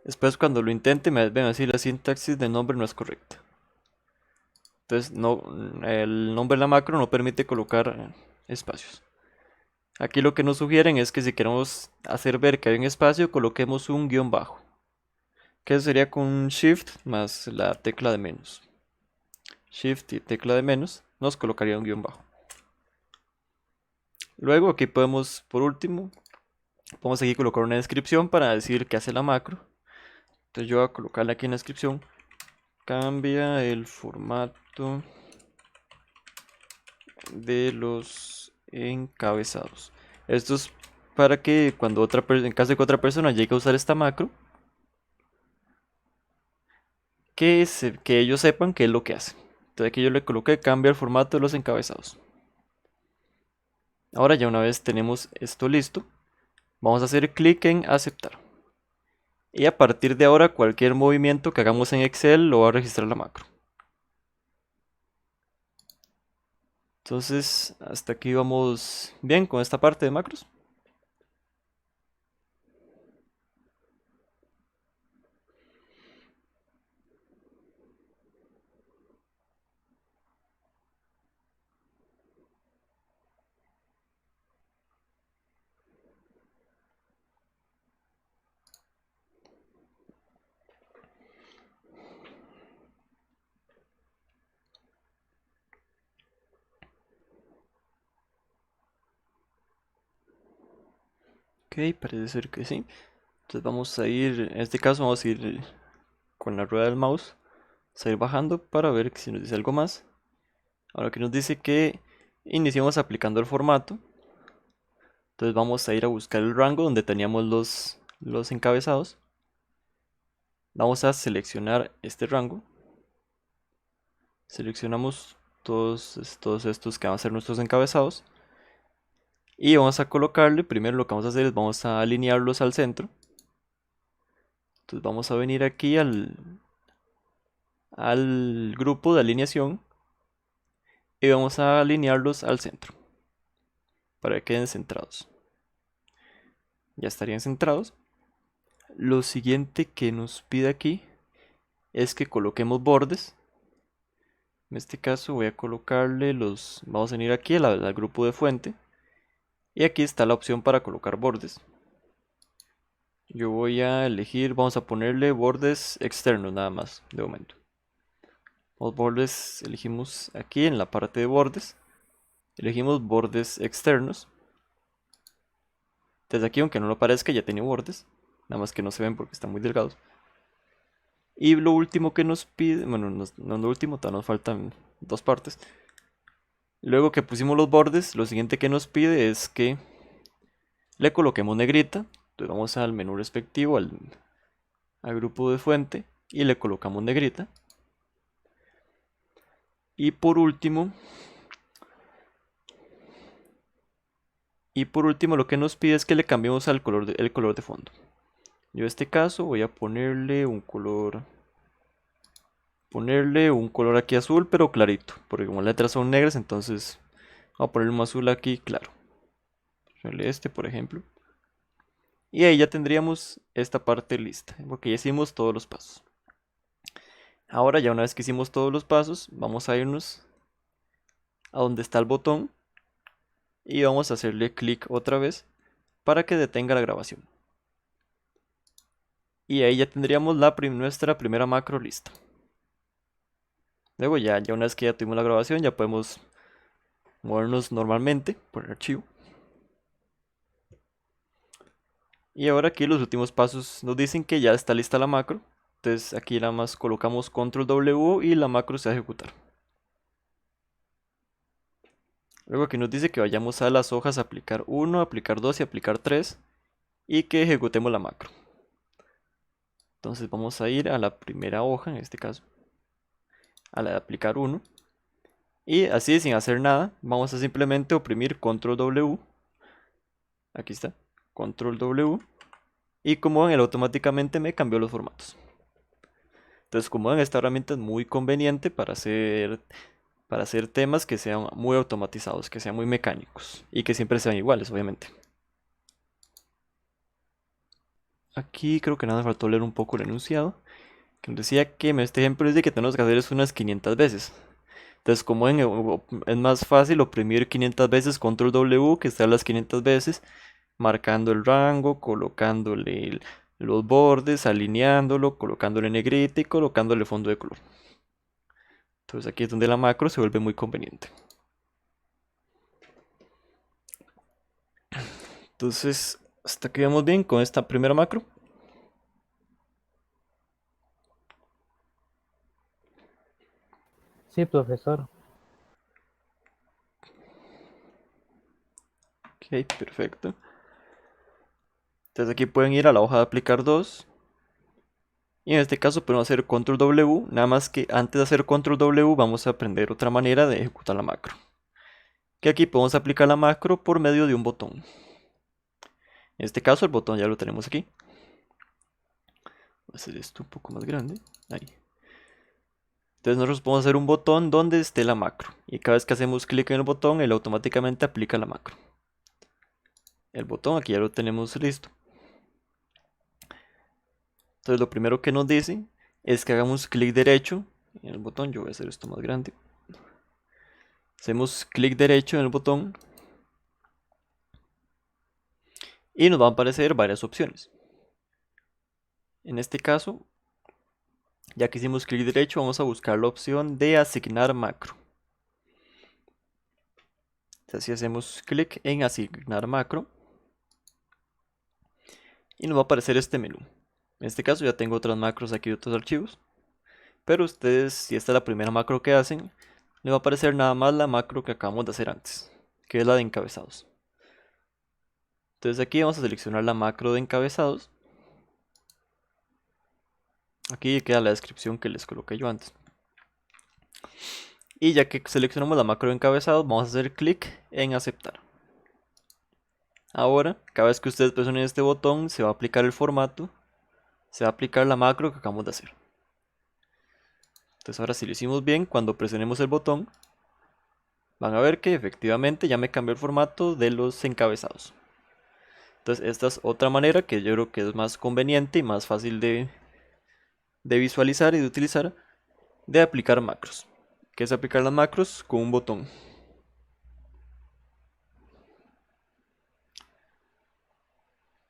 Después cuando lo intente me ven así la sintaxis del nombre no es correcta. Entonces no, el nombre de la macro no permite colocar espacios. Aquí lo que nos sugieren es que si queremos hacer ver que hay un espacio, coloquemos un guión bajo, que sería con Shift más la tecla de menos. Shift y tecla de menos nos colocaría un guión bajo. Luego aquí podemos, por último, podemos aquí colocar una descripción para decir qué hace la macro. Entonces yo voy a colocarle aquí en la descripción, cambia el formato de los encabezados. Esto es para que cuando en caso de que otra persona llegue a usar esta macro, que ellos sepan qué es lo que hace. Entonces aquí yo le coloqué cambia el formato de los encabezados. Ahora ya una vez tenemos esto listo, vamos a hacer clic en aceptar. Y a partir de ahora cualquier movimiento que hagamos en Excel lo va a registrar la macro. Entonces hasta aquí vamos bien con esta parte de macros. Ok, parece ser que sí. Entonces vamos a ir, en este caso vamos a ir con la rueda del mouse, vamos a ir bajando para ver si nos dice algo más. Ahora que nos dice que iniciamos aplicando el formato. Entonces vamos a ir a buscar el rango donde teníamos los encabezados. Vamos a seleccionar este rango. Seleccionamos todos estos que van a ser nuestros encabezados. Y vamos a colocarle, primero lo que vamos a hacer es vamos a alinearlos al centro. Entonces vamos a venir aquí al al grupo de alineación y vamos a alinearlos al centro para que queden centrados. Ya estarían centrados. Lo siguiente que nos pide aquí es que coloquemos bordes. En este caso voy a colocarle los, vamos a venir aquí al grupo de fuente y aquí está la opción para colocar bordes. Yo voy a elegir, vamos a ponerle bordes externos nada más de momento. Los bordes elegimos aquí en la parte de bordes, elegimos bordes externos. Desde aquí, aunque no lo parezca, ya tiene bordes, nada más que no se ven porque están muy delgados. Y lo último que nos pide, bueno, no lo último, todavía nos faltan dos partes. Luego que pusimos los bordes, lo siguiente que nos pide es que le coloquemos negrita. Entonces vamos al menú respectivo, al grupo de fuente y le colocamos negrita. Y por último lo que nos pide es que le cambiemos el color de fondo. Yo en este caso voy a ponerle un color aquí azul pero clarito, porque como las letras son negras, entonces voy a ponerle un azul aquí claro. Este por ejemplo. Y ahí ya tendríamos esta parte lista, porque ya hicimos todos los pasos. Ahora ya una vez que hicimos todos los pasos, vamos a irnos a donde está el botón y vamos a hacerle clic otra vez para que detenga la grabación. Y ahí ya tendríamos nuestra primera macro lista. Luego ya una vez que ya tuvimos la grabación, ya podemos movernos normalmente por el archivo. Y ahora aquí los últimos pasos nos dicen que ya está lista la macro. Entonces aquí nada más colocamos control W y la macro se va a ejecutar. Luego aquí nos dice que vayamos a las hojas a aplicar 1, aplicar 2 y aplicar 3 y que ejecutemos la macro. Entonces vamos a ir a la primera hoja, en este caso, a la de aplicar 1. Y así sin hacer nada, vamos a simplemente oprimir control W. Aquí está, control W. Y como ven, él automáticamente me cambió los formatos. Entonces, como ven, esta herramienta es muy conveniente para hacer temas que sean muy automatizados, que sean muy mecánicos y que siempre sean iguales, obviamente. Aquí creo que nada, faltó leer un poco el enunciado, que nos decía que en este ejemplo dice que tenemos que hacer eso unas 500 veces. Entonces, como ven, es más fácil oprimir 500 veces control W que estar las 500 veces marcando el rango, colocándole los bordes, alineándolo, colocándole negrita y colocándole fondo de color. Entonces aquí es donde la macro se vuelve muy conveniente. Entonces, hasta aquí vamos bien con esta primera macro. Sí, profesor. Ok, perfecto. Entonces aquí pueden ir a la hoja de aplicar 2. Y en este caso podemos hacer control W, nada más que antes de hacer control W vamos a aprender otra manera de ejecutar la macro. Que aquí podemos aplicar la macro por medio de un botón. En este caso el botón ya lo tenemos aquí. Voy a hacer esto un poco más grande. Ahí. Entonces nosotros podemos hacer un botón donde esté la macro. Y cada vez que hacemos clic en el botón, él automáticamente aplica la macro. El botón aquí ya lo tenemos listo. Entonces lo primero que nos dice es que hagamos clic derecho en el botón. Yo voy a hacer esto más grande. Hacemos clic derecho en el botón. Y nos van a aparecer varias opciones. En este caso, ya que hicimos clic derecho, vamos a buscar la opción de asignar macro. Entonces, si hacemos clic en asignar macro, y nos va a aparecer este menú. En este caso ya tengo otras macros aquí de otros archivos, pero ustedes, si esta es la primera macro que hacen, les va a aparecer nada más la macro que acabamos de hacer antes, que es la de encabezados. Entonces aquí vamos a seleccionar la macro de encabezados. Aquí queda la descripción que les coloqué yo antes. Y ya que seleccionamos la macro de encabezados, vamos a hacer clic en aceptar. Ahora, cada vez que ustedes presionen este botón, se va a aplicar el formato, se va a aplicar la macro que acabamos de hacer. Entonces ahora si lo hicimos bien, cuando presionemos el botón, van a ver que efectivamente ya me cambió el formato de los encabezados. Entonces esta es otra manera que yo creo que es más conveniente y más fácil de visualizar y de utilizar, de aplicar macros. Que es aplicar las macros con un botón.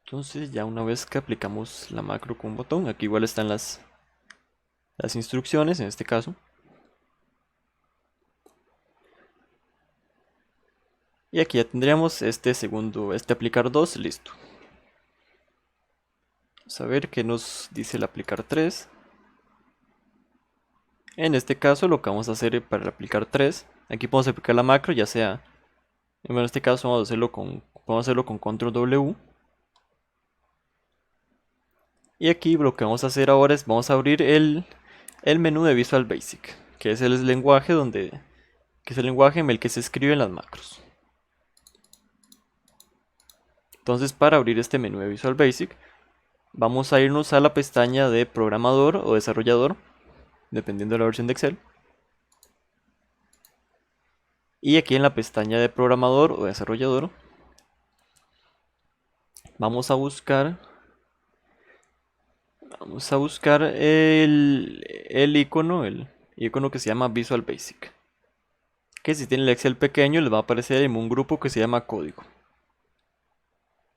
Entonces ya una vez que aplicamos la macro con un botón, aquí igual están las instrucciones en este caso. Y aquí ya tendríamos este aplicar 2 listo. Vamos a ver qué nos dice el aplicar 3. En este caso lo que vamos a hacer para el aplicar 3, aquí podemos aplicar la macro, ya sea, en este caso vamos a hacerlo con control W. Y aquí lo que vamos a hacer ahora es vamos a abrir el menú de Visual Basic, que es el lenguaje que es el lenguaje en el que se escriben las macros. Entonces para abrir este menú de Visual Basic vamos a irnos a la pestaña de programador o desarrollador, dependiendo de la versión de Excel. Y aquí en la pestaña de programador o desarrollador vamos a buscar el icono que se llama Visual Basic, que si tiene el Excel pequeño les va a aparecer en un grupo que se llama código.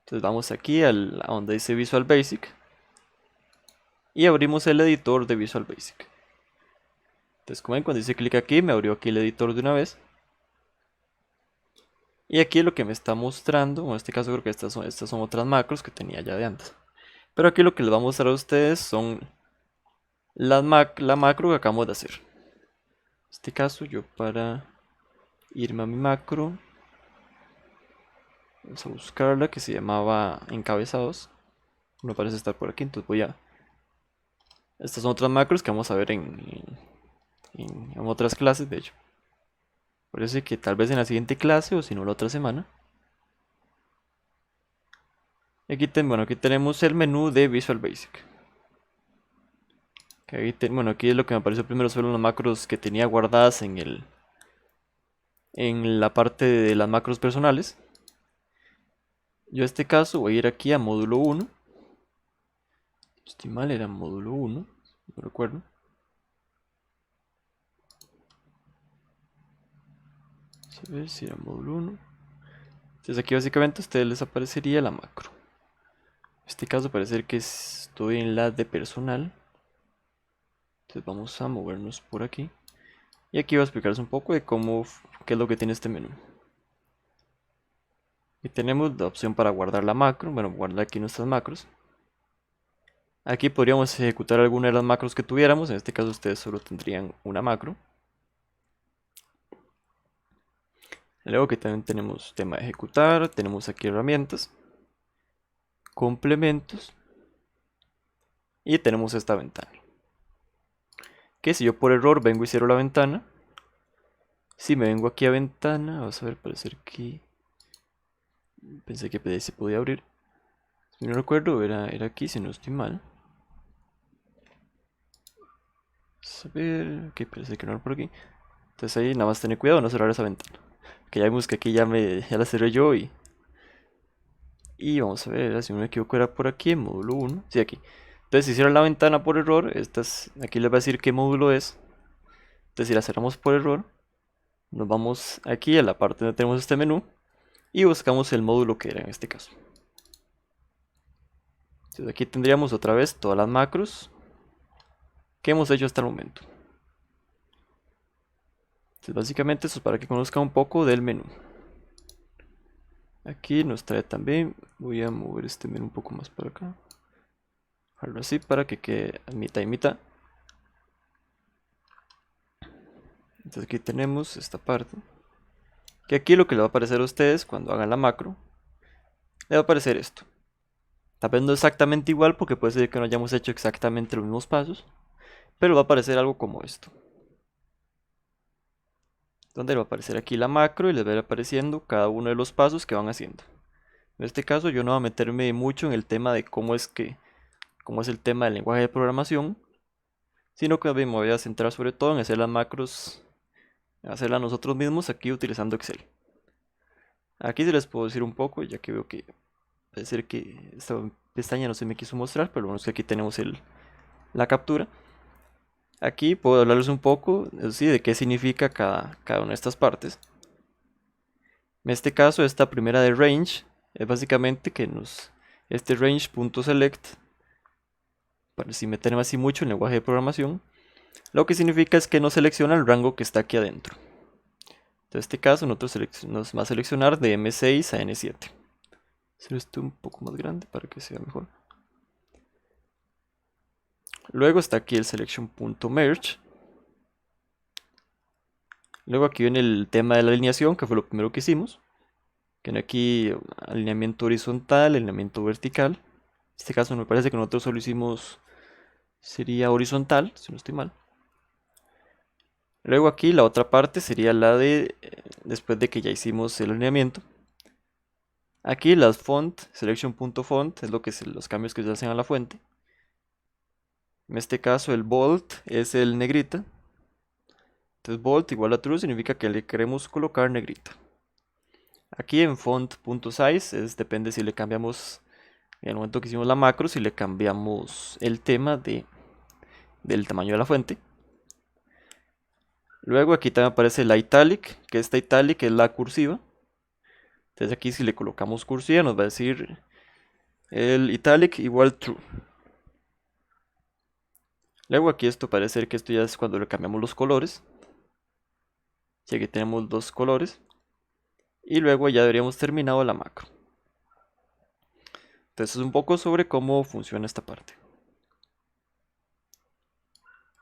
Entonces vamos aquí a donde dice Visual Basic y abrimos el editor de Visual Basic. Entonces como ven, cuando hice clic aquí me abrió aquí el editor de una vez. Y aquí lo que me está mostrando, en este caso creo que estas son otras macros que tenía ya de antes. Pero aquí lo que les va a mostrar a ustedes son la macro que acabamos de hacer. En este caso yo para irme a mi macro, vamos a buscarla, que se llamaba encabezados. No parece estar por aquí, entonces voy a... Estas son otras macros que vamos a ver en otras clases, de hecho. Parece que tal vez en la siguiente clase o si no la otra semana. Aquí, aquí tenemos el menú de Visual Basic. Aquí es lo que me apareció primero, fueron las macros que tenía guardadas en la parte de las macros personales. Yo en este caso voy a ir aquí a módulo 1. Estoy mal, era módulo 1, no recuerdo. Vamos a ver si era módulo 1. Entonces aquí básicamente a ustedes les aparecería la macro. En este caso parece que estoy en la de personal. Entonces vamos a movernos por aquí. Y aquí voy a explicarles un poco de qué es lo que tiene este menú. Y tenemos la opción para guardar la macro, bueno, guardar aquí nuestras macros. Aquí podríamos ejecutar alguna de las macros que tuviéramos, en este caso ustedes solo tendrían una macro. Luego que también tenemos tema de ejecutar, tenemos aquí herramientas, complementos y tenemos esta ventana. Que si yo por error vengo y cierro la ventana, si me vengo aquí a ventana, vamos a ver, parece que pensé que se podía abrir. Si no recuerdo, era aquí, si no estoy mal. Vamos a ver, ok, parece que no era por aquí. Entonces ahí nada más tener cuidado de no cerrar esa ventana. Que ya vimos que aquí ya la cerré yo y vamos a ver, si no me equivoco era por aquí en módulo 1. Sí, aquí. Entonces si cierro la ventana por error, aquí les va a decir qué módulo es. Entonces si la cerramos por error, nos vamos aquí a la parte donde tenemos este menú y buscamos el módulo que era en este caso. Entonces aquí tendríamos otra vez todas las macros que hemos hecho hasta el momento. Entonces básicamente eso es para que conozcan un poco del menú. Aquí nos trae también, voy a mover este menú un poco más para acá. Algo así para que quede a mitad y mitad. Entonces aquí tenemos esta parte. Que aquí lo que le va a aparecer a ustedes cuando hagan la macro, le va a aparecer esto. Tal vez no exactamente igual porque puede ser que no hayamos hecho exactamente los mismos pasos, pero va a aparecer algo como esto. Donde le va a aparecer aquí la macro y les va a ir apareciendo cada uno de los pasos que van haciendo. En este caso yo no voy a meterme mucho en el tema de cómo es el tema del lenguaje de programación, sino que me voy a centrar sobre todo en hacer las macros, hacerlas nosotros mismos aquí utilizando Excel. Aquí se les puedo decir un poco, ya que veo que puede ser que esta pestaña no se me quiso mostrar, pero bueno, es que aquí tenemos la captura. Aquí puedo hablarles un poco, eso sí, de qué significa cada una de estas partes. En este caso, esta primera de range es básicamente que este range.select, para si meterme así mucho en lenguaje de programación, lo que significa es que nos selecciona el rango que está aquí adentro. En este caso, nosotros nos va a seleccionar de M6 a N7. Hacer esto un poco más grande para que sea mejor. Luego está aquí el selection.merge. Luego aquí viene el tema de la alineación, que fue lo primero que hicimos. Tiene aquí alineamiento horizontal, alineamiento vertical. En este caso me parece que nosotros solo hicimos, sería horizontal, si no estoy mal. Luego aquí la otra parte sería la de, después de que ya hicimos el alineamiento. Aquí las font, selection.font, es lo que los cambios que se hacen a la fuente. En este caso el bold es el negrita. Entonces bold igual a true significa que le queremos colocar negrita. Aquí en font.size depende si le cambiamos, en el momento que hicimos la macro, si le cambiamos el tema del tamaño de la fuente. Luego aquí también aparece la italic, que esta italic es la cursiva. Entonces aquí si le colocamos cursiva nos va a decir el italic igual true. Luego aquí esto parece ser que esto ya es cuando le cambiamos los colores. Y aquí tenemos dos colores. Y luego ya deberíamos terminado la macro. Entonces es un poco sobre cómo funciona esta parte.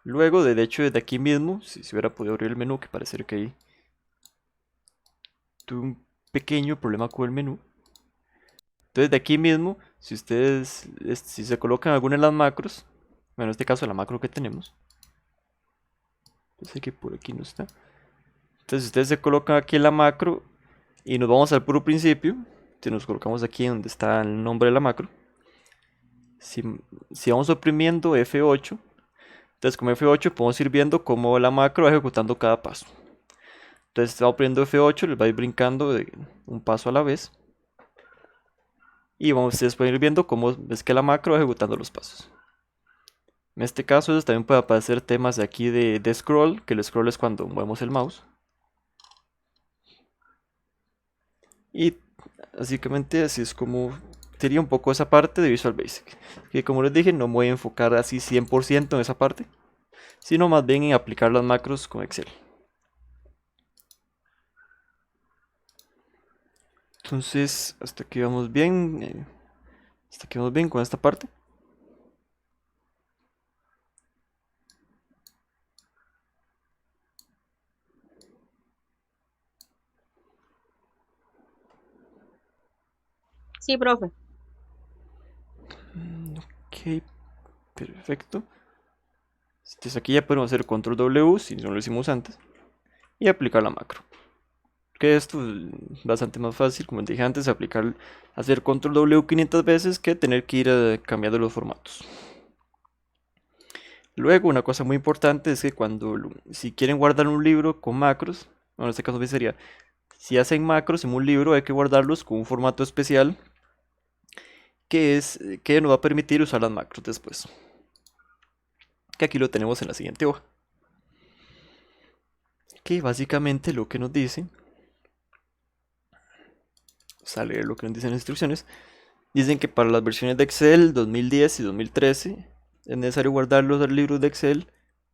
Luego, de hecho, desde aquí mismo, si se hubiera podido abrir el menú, que parece que ahí tuve un pequeño problema con el menú. Entonces de aquí mismo, si ustedes, si se colocan alguna de las macros, bueno, en este caso la macro que tenemos, yo sé que por aquí no está. Entonces si ustedes se colocan aquí en la macro y nos vamos al puro principio, si nos colocamos aquí donde está el nombre de la macro, si vamos oprimiendo F8, entonces con F8 podemos ir viendo cómo la macro va ejecutando cada paso. Entonces va oprimiendo F8, les va a ir brincando de un paso a la vez. Y ustedes pueden ir viendo cómo es que la macro va ejecutando los pasos. En este caso también puede aparecer temas de aquí de scroll, que el scroll es cuando movemos el mouse. Y básicamente así es como sería un poco esa parte de Visual Basic. Que como les dije, no me voy a enfocar así 100% en esa parte, sino más bien en aplicar las macros con Excel. Entonces, hasta aquí vamos bien. Hasta aquí vamos bien con esta parte. Sí, profe. Ok, perfecto. Entonces aquí ya podemos hacer control W si no lo hicimos antes y aplicar la macro. Que esto es bastante más fácil, como dije antes, hacer control W 500 veces que tener que ir cambiando los formatos. Luego, una cosa muy importante es que si quieren guardar un libro con macros, bueno, en este caso sería, si hacen macros en un libro hay que guardarlos con un formato especial que nos va a permitir usar las macros después. Que aquí lo tenemos en la siguiente hoja. Que básicamente lo que nos dice, vamos a leer lo que nos dicen las instrucciones, dicen que para las versiones de Excel 2010 y 2013 es necesario guardar los libros de Excel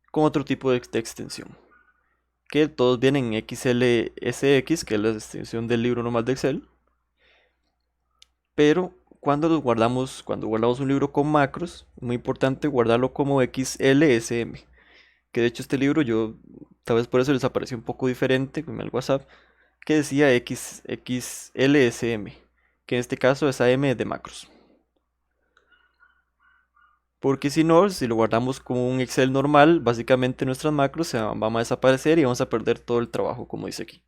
con otro tipo de extensión. Que todos vienen en XLSX, que es la extensión del libro normal de Excel. Pero cuando guardamos un libro con macros, es muy importante guardarlo como XLSM. Que de hecho este libro tal vez por eso les apareció un poco diferente en el WhatsApp, que decía XLSM, que en este caso es AM de macros. Porque si no, si lo guardamos como un Excel normal, básicamente nuestras macros van a desaparecer y vamos a perder todo el trabajo, como dice aquí.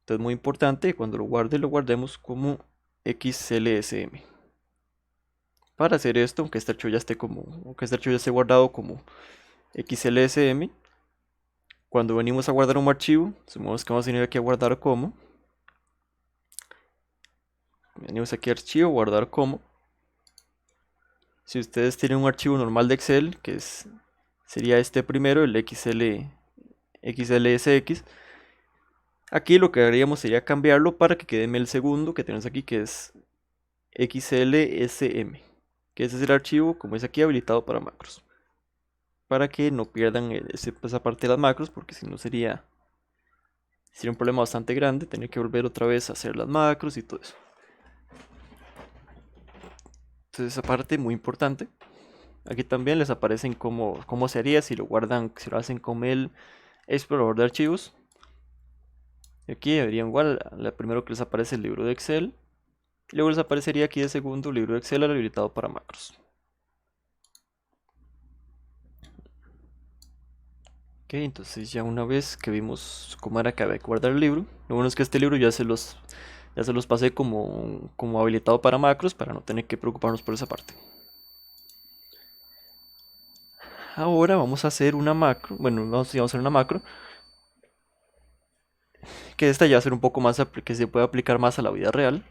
Entonces es muy importante que cuando lo guardemos como XLSM. Para hacer esto, aunque este archivo ya esté guardado como XLSM. Cuando venimos a guardar un archivo, supongamos que vamos a venir aquí a guardar como. Venimos aquí a archivo, guardar como. Si ustedes tienen un archivo normal de Excel, sería este primero, el XLSX. Aquí lo que haríamos sería cambiarlo para que quede en el segundo que tenemos aquí, que es XLSM, que ese es el archivo, como es aquí, habilitado para macros. Para que no pierdan esa parte de las macros, porque si no sería un problema bastante grande tener que volver otra vez a hacer las macros y todo eso. Entonces esa parte muy importante. Aquí también les aparecen cómo se haría si lo guardan, si lo hacen con el explorador de archivos. Y aquí verían igual, primero que les aparece el libro de Excel. Y luego les aparecería aquí de segundo libro de Excel habilitado para macros. Ok, entonces ya una vez que vimos cómo era que había que guardar el libro, lo bueno es que este libro ya se los pasé como habilitado para macros para no tener que preocuparnos por esa parte. Ahora vamos a hacer una macro, bueno, vamos a hacer una macro, que esta ya va a ser un poco más, que se puede aplicar más a la vida real.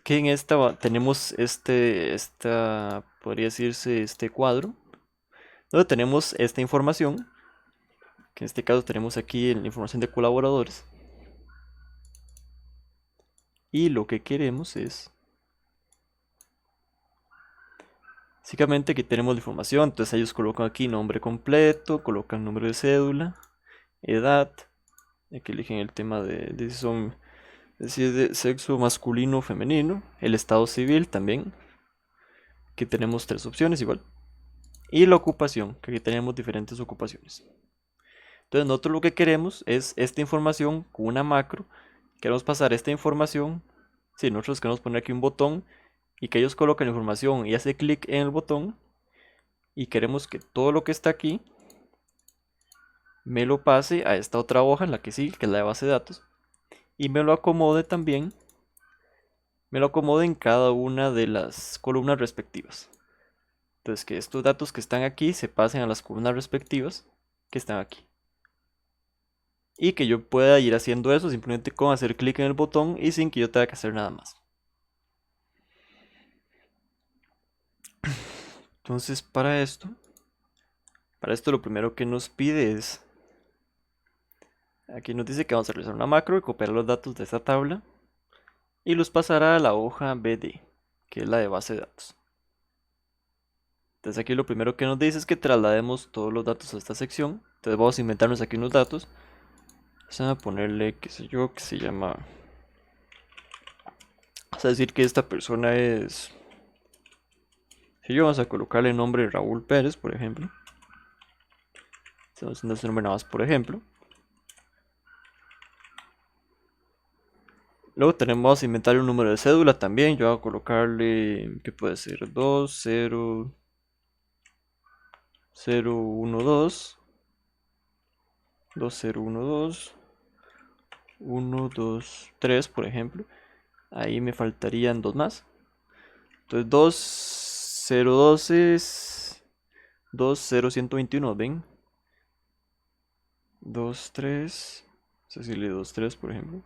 Que en esta tenemos podría decirse este cuadro, donde tenemos esta información, que en este caso tenemos aquí la información de colaboradores. Y lo que queremos es, básicamente aquí tenemos la información, entonces ellos colocan aquí nombre completo, colocan número de cédula, edad, aquí eligen el tema de si es de sexo masculino o femenino, el estado civil también, que tenemos 3 opciones igual, y la ocupación, que aquí tenemos diferentes ocupaciones. Entonces nosotros lo que queremos es esta información con una macro, queremos pasar esta información, si nosotros queremos poner aquí un botón y que ellos coloquen la información y hace clic en el botón, y queremos que todo lo que está aquí me lo pase a esta otra hoja en la que sigue, que es la de base de datos, y me lo acomode también, me lo acomode en cada una de las columnas respectivas. Entonces que estos datos que están aquí se pasen a las columnas respectivas que están aquí. Y que yo pueda ir haciendo eso simplemente con hacer clic en el botón y sin que yo tenga que hacer nada más. Entonces para esto lo primero que nos pide es, aquí nos dice que vamos a realizar una macro y copiar los datos de esta tabla y los pasará a la hoja BD, que es la de base de datos. Entonces aquí lo primero que nos dice es que traslademos todos los datos a esta sección. Entonces vamos a inventarnos aquí unos datos. Vamos a ponerle, qué sé yo, que se llama... Vamos a decir que esta persona es... Si yo vamos a colocarle el nombre Raúl Pérez, por ejemplo. Estamos haciendo ese nombre nada más, por ejemplo. Luego vamos a inventarle un número de cédula también. Yo voy a colocarle, ¿qué puede ser? 2, 0, 0, 1, 2. 2, 0, 1, 2. 1, 2, 3, por ejemplo. Ahí me faltarían 2 más. Entonces 2, 0, 12, 2, 0, 121, ¿ven? 2, 3. Vamos a decirle 2, 3, por ejemplo.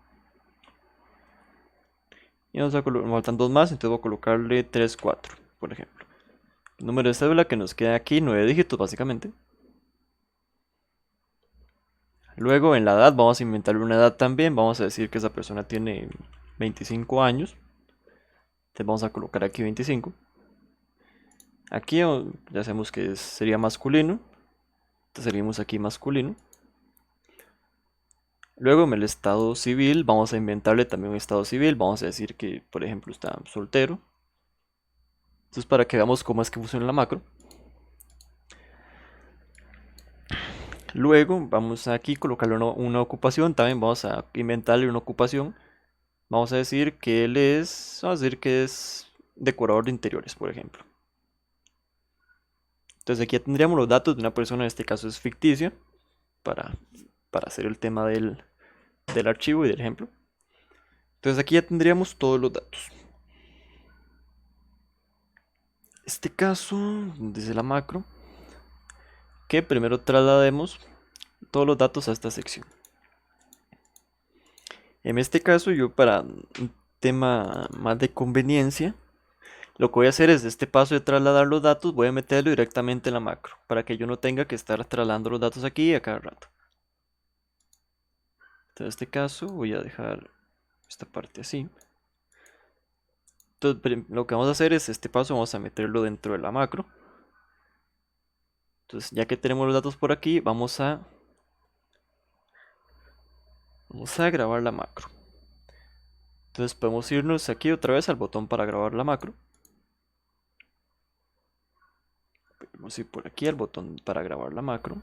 Y me faltan 2 más, entonces voy a colocarle 3, 4, por ejemplo. El número de cédula que nos queda aquí, 9 dígitos básicamente. Luego en la edad vamos a inventarle una edad también. Vamos a decir que esa persona tiene 25 años. Entonces vamos a colocar aquí 25. Aquí ya sabemos que sería masculino. Entonces seguimos aquí masculino. Luego en el estado civil vamos a inventarle también un estado civil. Vamos a decir que, por ejemplo, está soltero. Entonces para que veamos cómo es que funciona la macro. Luego vamos aquí a colocarle una ocupación. También vamos a inventarle una ocupación. Vamos a decir que él es, vamos a decir que es decorador de interiores, por ejemplo. Entonces aquí ya tendríamos los datos de una persona, en este caso es ficticia, para hacer el tema del archivo y del ejemplo. Entonces aquí ya tendríamos todos los datos. Este caso, desde la macro, que primero traslademos todos los datos a esta sección. En este caso, yo para un tema más de conveniencia, lo que voy a hacer es, de este paso de trasladar los datos, voy a meterlo directamente en la macro, para que yo no tenga que estar trasladando los datos aquí a cada rato. Entonces, en este caso, voy a dejar esta parte así. Entonces, lo que vamos a hacer es, este paso vamos a meterlo dentro de la macro. Entonces, ya que tenemos los datos por aquí, vamos a grabar la macro. Entonces podemos irnos aquí otra vez al botón para grabar la macro. Podemos ir por aquí al botón para grabar la macro.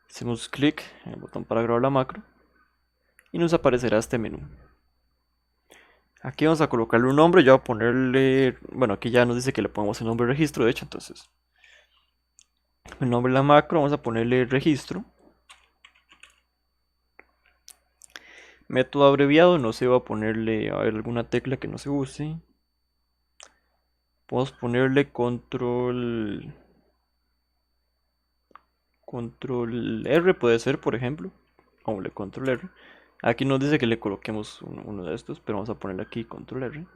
Hacemos clic en el botón para grabar la macro y nos aparecerá este menú. Aquí vamos a colocarle un nombre, yo voy a ponerle, bueno, aquí ya nos dice que le pongamos el nombre de registro, de hecho, entonces el nombre de la macro vamos a ponerle registro. Método abreviado, no sé, voy a ponerle, a ver, alguna tecla que no se use. Podemos ponerle control R, puede ser, por ejemplo. Ponle control R. Aquí nos dice que le coloquemos uno de estos, pero vamos a ponerle aquí control R.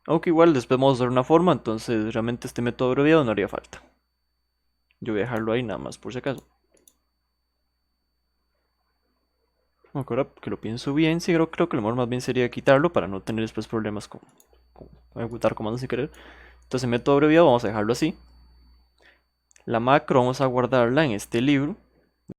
Aunque igual después vamos a usar una forma, entonces realmente este método abreviado no haría falta. Yo voy a dejarlo ahí nada más por si acaso. Ahora que lo pienso bien, sí, creo que lo mejor más bien sería quitarlo para no tener después problemas con ejecutar comandos sin querer. Entonces método abreviado vamos a dejarlo así. La macro vamos a guardarla en este libro.